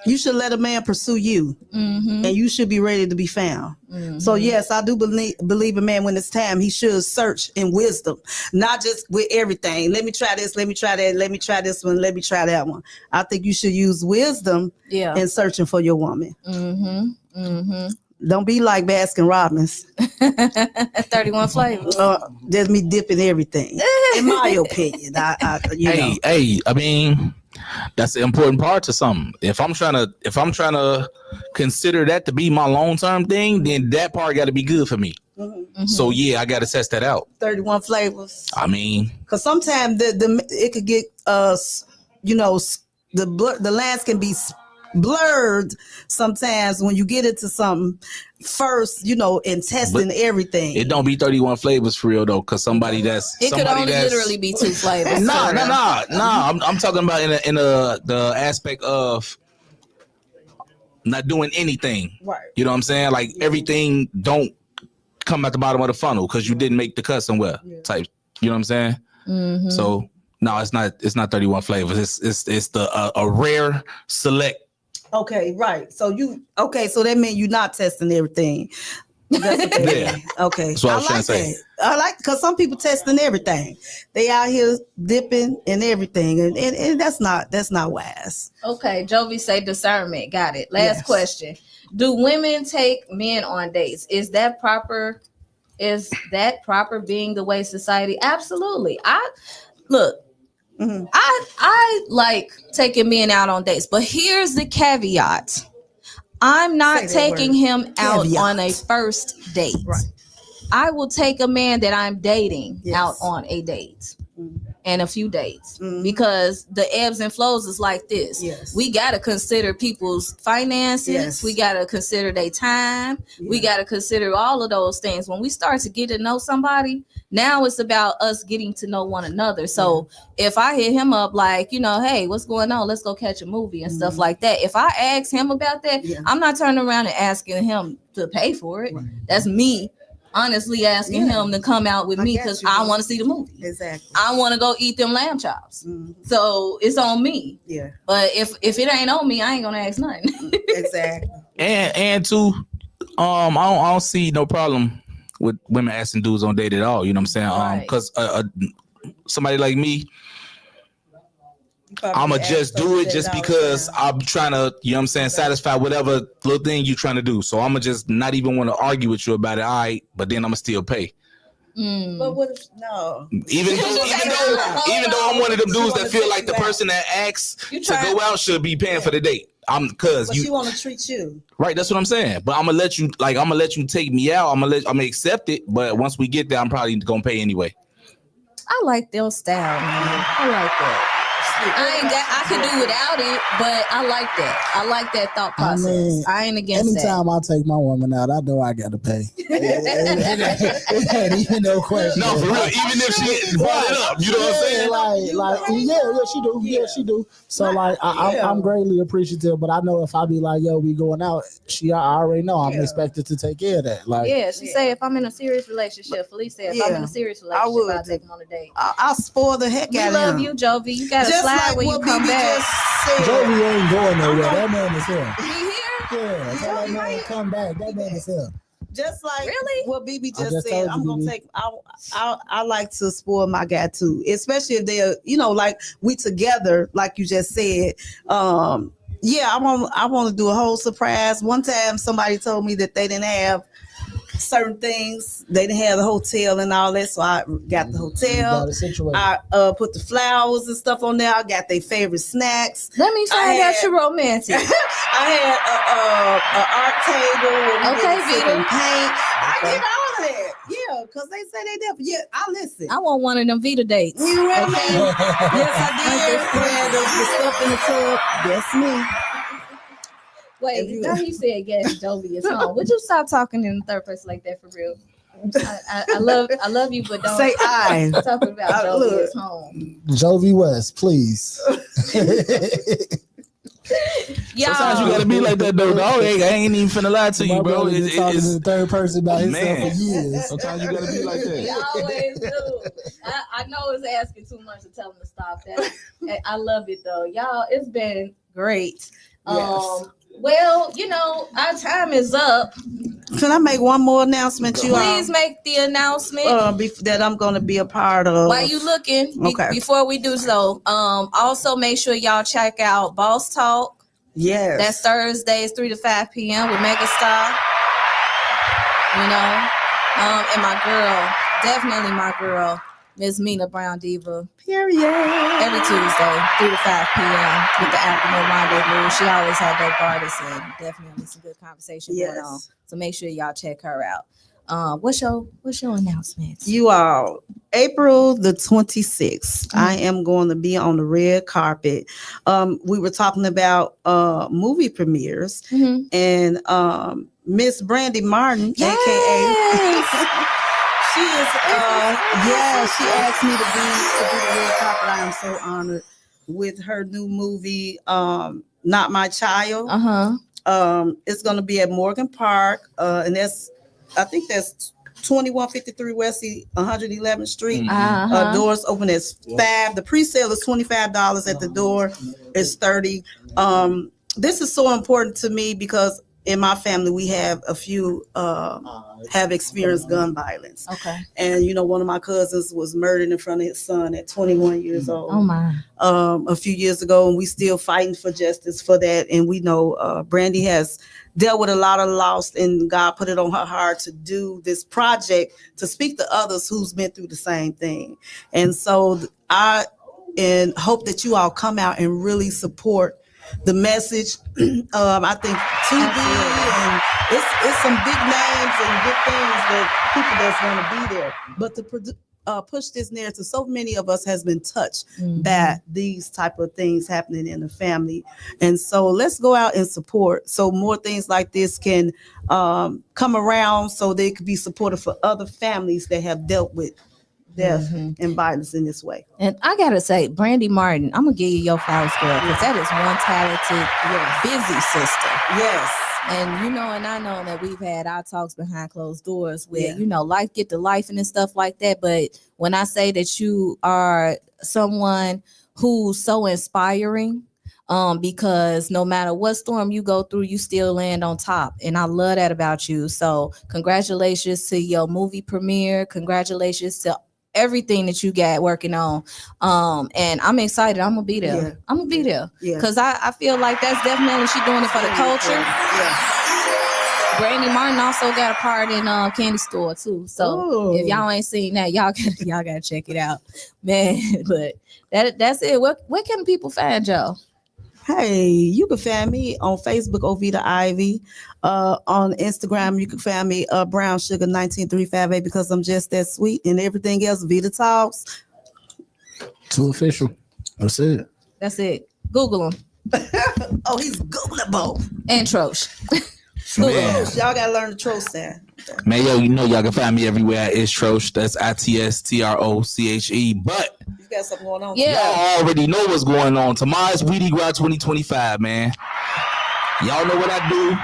You should let a man pursue you, and you should be ready to be found. So yes, I do believe a man, when it's time, he should search in wisdom, not just with everything. Let me try this, let me try that, let me try this one, let me try that one. I think you should use wisdom in searching for your woman. Don't be like Baskin Robbins. 31 flavors. Just me dipping everything. In my opinion, I mean, that's the important part to something. If I'm trying to consider that to be my long-term thing, then that part got to be good for me. So I got to test that out. 31 flavors. I mean, because sometimes it could get the lines can be blurred sometimes when you get into something first, and testing everything. It don't be 31 flavors for real though, because it could only literally be 2 flavors. No. I'm talking about in the aspect of not doing anything. Right. You know what I'm saying? Like everything don't come at the bottom of the funnel because you didn't make the cut somewhere. Type. You know what I'm saying? So no, it's not 31 flavors. It's a rare select. Okay, right. So that means you're not testing everything. That's what they mean. Okay. That's what I was trying to say. I like, because some people testing everything. They out here dipping in everything, and that's not wise. Okay, Jovi say discernment. Got it. Last question. Do women take men on dates? Is that proper? Is that proper being the way society? Absolutely. I like taking men out on dates, but here's the caveat. I'm not taking him out on a first date. Right. I will take a man that I'm dating out on a date and a few dates because the ebbs and flows is like this. Yes. We got to consider people's finances. Yes. We got to consider their time. We got to consider all of those things. When we start to get to know somebody, now it's about us getting to know one another. So if I hit him up like, hey, what's going on? Let's go catch a movie and stuff like that. If I ask him about that, I'm not turning around and asking him to pay for it. Right. That's me honestly asking him to come out with me because I want to see the movie. Exactly. I want to go eat them lamb chops. So it's on me. Yeah. But if it ain't on me, I ain't gonna ask nothing. Exactly. And two, I don't see no problem with women asking dudes on date at all. You know what I'm saying? Because somebody like me, I'ma just do it just because I'm trying to, satisfy whatever little thing you're trying to do. So I'ma just not even want to argue with you about it. All right, but then I'ma still pay. But what if no? Even though I'm one of them dudes that feel like the person that asks to go out should be paying for the date. But she want to treat you right. That's what I'm saying. But I'm gonna let you take me out. I'm gonna accept it. But once we get there, I'm probably gonna pay anyway. I like their style, man. I like that. I could do without it, but I like that. I like that thought process. I ain't against anytime that. I take my woman out, I know I gotta pay. It ain't even no question. No, for real. Even if she brought it up, you know what I'm saying? Yeah, she do. So like, I'm greatly appreciative, but I know if I be like, yo, we going out, I already know I'm expected to take care of that. Like, she say if I'm in a serious relationship, Felice said if I'm in a serious relationship, I'll take him on a date. I'll spoil the heck out of him. We love you, Jovi. You gotta slide when you come back. Jovi ain't going nowhere. That man is here. He here? Yeah, tell that man come back. That man is here. Just like what BB just just said, I'm gonna take. I like to spoil my guy too, especially if they're like we together, like you just said. I want to do a whole surprise. One time, somebody told me that they didn't have certain things. They didn't have the hotel and all that, so I got the hotel. I put the flowers and stuff on there. I got their favorite snacks. Let me find out you're romantic. I had a art table. Okay, Vita. Paint. I did all of that. Yeah, because they say they did. Yeah, I listen. I want one of them Vita dates. You ready? Yes, I did. Had the stuff in the tub. That's me. Wait, he said yes, Jovi is home. Would you stop talking in the third person like that for real? I love you, but don't say I. Talking about Jovi is home. Jovi West, please. Sometimes you gotta be like that though. Dog, I ain't even finna lie to you, bro. It's talking in the third person about himself for years. Sometimes you gotta be like that. You always do. I know it's asking too much to tell him to stop that. I love it though, y'all. It's been great. Yes. Well, our time is up. Can I make one more announcement? Please make the announcement that I'm going to be a part of. While you looking, before we do so, also make sure y'all check out Boss Talk. Yes, that's Thursdays 3 to 5 p.m. with Megastar. And my girl, definitely my girl, Miss Mina Brown Diva. Period. Every Tuesday, 3 to 5 p.m. with the afternoon rendezvous. She always had dope artists and definitely some good conversation going on. So make sure y'all check her out. What's your announcements? You all, April the 26th, I am going to be on the red carpet. We were talking about movie premieres, and Miss Brandy Martin, aka she is she asked me to be the red carpet. I am so honored with her new movie, Not My Child. It's going to be at Morgan Park, and I think that's 2153 West 111th Street. Doors open at 5. The pre-sale is $25 at the door. It's $30. This is so important to me because in my family, we have a few have experienced gun violence. Okay. And, one of my cousins was murdered in front of his son at 21 years old. Oh, my. A few years ago, and we still fighting for justice for that. And we know Brandy has dealt with a lot of loss, and God put it on her heart to do this project to speak to others who's been through the same thing. And so I hope that you all come out and really support the message. I think TV and it's some big names and good things that people that's going to be there. But to push this narrative, so many of us has been touched by these type of things happening in the family. And so let's go out and support so more things like this can come around so they could be supportive for other families that have dealt with death and violence in this way. And I gotta say, Brandy Martin, I'm gonna give you your flowers, girl, because that is one talented, busy sister. Yes. And and I know that we've had our talks behind closed doors where life get to life and stuff like that. But when I say that you are someone who's so inspiring, because no matter what storm you go through, you still land on top. And I love that about you. So congratulations to your movie premiere. Congratulations to everything that you got working on. And I'm excited. I'm gonna be there. Yeah. I'm gonna be there. Because I feel like that's definitely she doing it for the culture. Brandy Martin also got a part in Candy Store too. So if y'all ain't seen that, y'all gotta check it out, man. But that's it. Where can people find y'all? Hey, you can find me on Facebook, Ovita Ivy. On Instagram, you can find me Brown Sugar 19358 because I'm just that sweet, and everything else Vita Talks. Too official. That's it. That's it. Google him. Oh, he's Googleable. And Trosh. Y'all gotta learn the Trosh sound. Man, yo, you know y'all can find me everywhere. It's Trosh. That's ITSTROCHE. But You got something going on? Yeah. y'all already know what's going on. Tomorrow's Weedy Gras 2025, man. Y'all know what I do.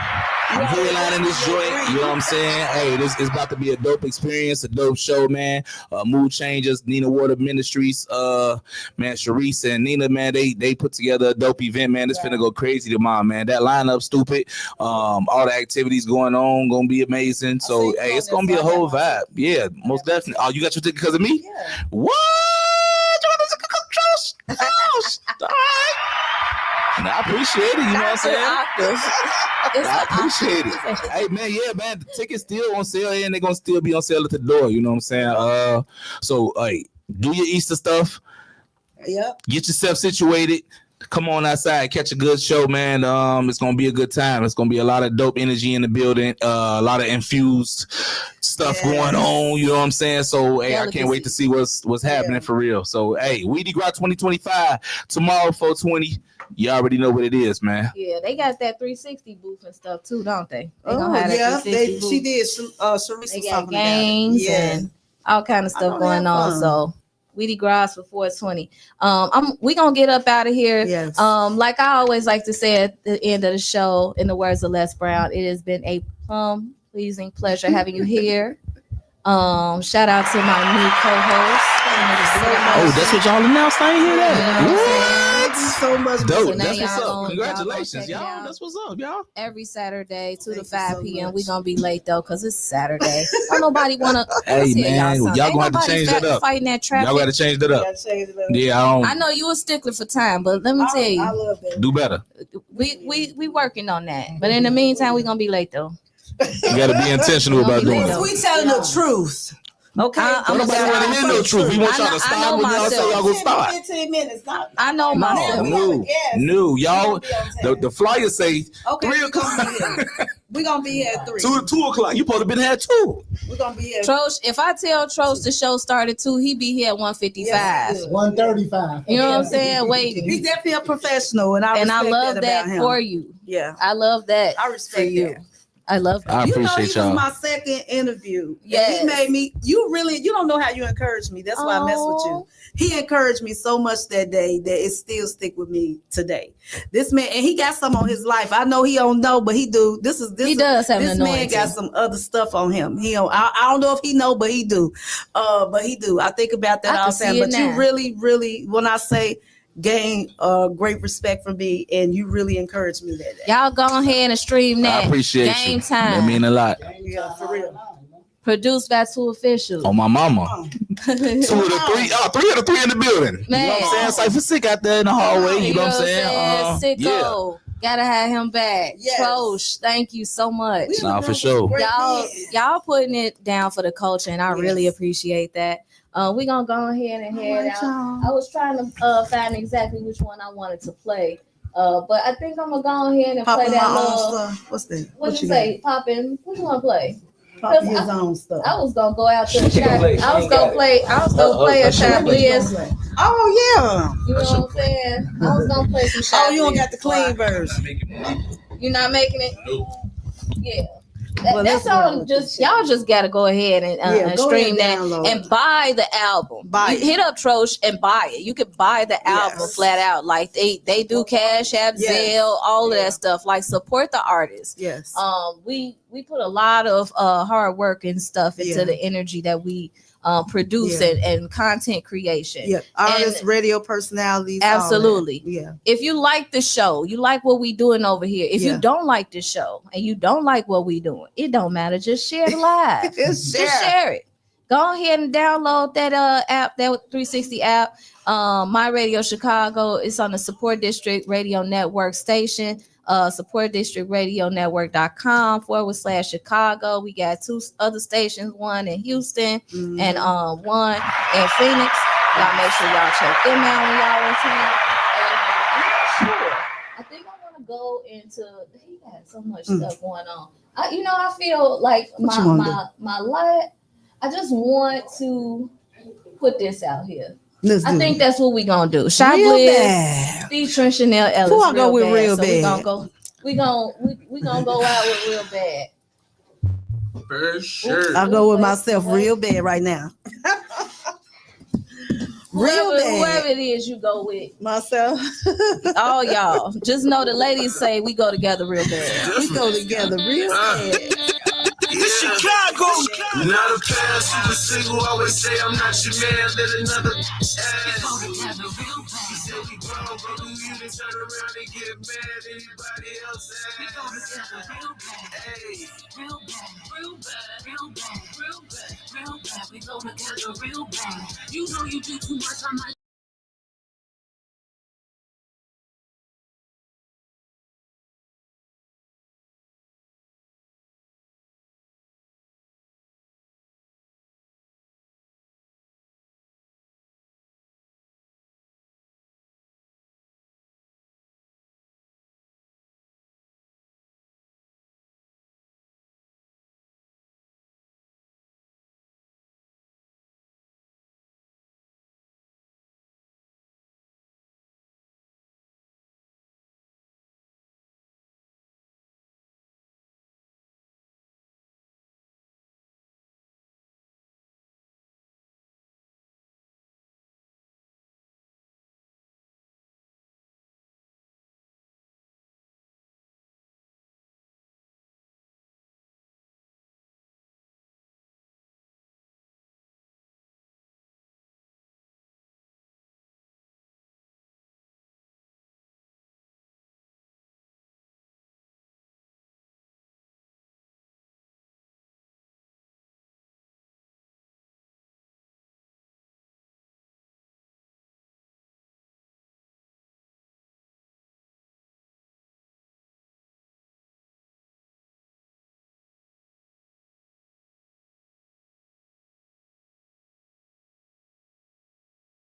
I'm headlining this joint. You know what I'm saying? Hey, this is about to be a dope experience, a dope show, man. Mood Changers, Nina Water Ministries, man, Sharice and Nina, man, they put together a dope event, man. It's finna go crazy tomorrow, man. That lineup, stupid. All the activities going on, gonna be amazing. So, hey, it's gonna be a whole vibe. Yeah, most definitely. Oh, you got your ticket because of me? Yeah. What? You got the ticket because of Trosh? All right. And I appreciate it. You know what I'm saying? I appreciate it. Hey, man, yeah, man. The tickets still on sale and they're going to still be on sale at the door. You know what I'm saying? So, hey, do your Easter stuff. Yep. Get yourself situated. Come on outside. Catch a good show, man. It's going to be a good time. It's going to be a lot of dope energy in the building. A lot of infused stuff going on. You know what I'm saying? So, hey, I can't wait to see what's happening for real. So, hey, Weedy Gras 2025 tomorrow, 420. You already know what it is, man. Yeah, they got that 360 booth and stuff too, don't they? They gonna have that 360 booth. She did. Sharice they was got talking games about it. and all kind of stuff going on. So Weedy Gras for 420. We gonna get up out of here. Yes. Like I always like to say at the end of the show, in the words of Les Brown, it has been a pleasing pleasure having you here. Shout out to my new co-host. Oh, that's what y'all announced. I ain't hear that. Thank you so much. Dope. So That's what's up. y'all Congratulations, check it y'all. out. That's what's up, y'all. Every Saturday, 2 to Thank you 5 so p.m. much. We gonna be late though, cause it's Saturday. Don't nobody wanna. Hey, man, y'all gonna have to change that up. Fighting that traffic. Y'all got to change that up. Yeah, I know you a stickler for time, but let me tell you, I love that. do better. we working on that. But in the meantime, we gonna be late though. You got to be intentional about doing it. We telling the truth. Okay. Nobody want to hear no truth. We want y'all to stop when y'all say y'all gonna start. 15 minutes. I know myself. No, y'all. The flyer say 3 o'clock. We're gonna be here at 3. 2 o'clock. You supposed to been here at 2. We're gonna be here. Trosh, if I tell Trosh the show started 2, he be here at 1:55. 1:35. You know what I'm saying? Waiting. He's definitely a professional, and I love that that for you. Yeah, I love that. I respect you. that. I love that. I You know, appreciate he was y'all. my second interview. Yes. He made me. You don't know how you encouraged me. That's why I mess with you. He encouraged me so much that day that it still stick with me today. This man, and he got some on his life. I know he don't know, but he do. He does have this man got some other stuff on him. He don't. I don't know if he know, but he do. But he do. I think about that all the time. But you really, really, when I say gain great respect from me, and you really encouraged me that day. Y'all go ahead and stream that. I appreciate Game you. time. That mean a lot. Yeah, for real. Produced by 2 officials. On my mama. 2 of the 3. 3 of the 3 in the building. Man. You know what I'm saying? Cypher Sick out there in the hallway. You know what I'm saying? Sicko. Gotta have him back. Yes. Trosh, thank you so much. Nah, for sure. Y'all putting it down for the culture, and I really appreciate that. We're gonna go ahead and head out. I was trying to find exactly which one I wanted to play. But I think I'm gonna go ahead and play that little. What's that? What you say? Poppin'. What you wanna play? Pop his own stuff. I was gonna go out to the shot. I was gonna play a shot Liz. Oh yeah. You know what I'm saying? I was gonna play some shot. Oh, you don't got the clean version. You're not making it? Yeah. That's all. Y'all just gotta go ahead and stream that and buy the album. Hit up Trosh and buy it. You could buy the album flat out. Like they do Cash App, Zelle, all of that stuff. Like support the artists. Yes. We put a lot of hard work and stuff into the energy that we produce and content creation. Yeah, artists, radio personalities. Absolutely. Yeah. If you like the show, you like what we doing over here. If you don't like the show and you don't like what we doing, it don't matter. Just share the live. Just share it. Go ahead and download that app, that 360 app. My Radio Chicago is on the Support District Radio Network station. supportdistrictradionetwork.com/Chicago. We got 2 other stations, one in Houston and one in Phoenix. Y'all make sure y'all check them out when y'all in town. I'm not sure. I think I want to go into. He got so much stuff going on. I feel like my life. I just want to put this out here. I think that's what we gonna do. Shop Bliss featuring Chanel Ellis. Who I go with real bad? We gonna go out with real bad. For sure. I'll go with myself real bad right now. Whoever it is you go with. Myself. All y'all. Just know the ladies say we go together real bad. We go together real bad. It's Chicago. Not a pass, you was single. Always say I'm not your man. Let another ass. You said we grown, but who you to turn around and get mad? Anybody else ass? Hey. Real bad. We go together real bad. You know you do too much. I might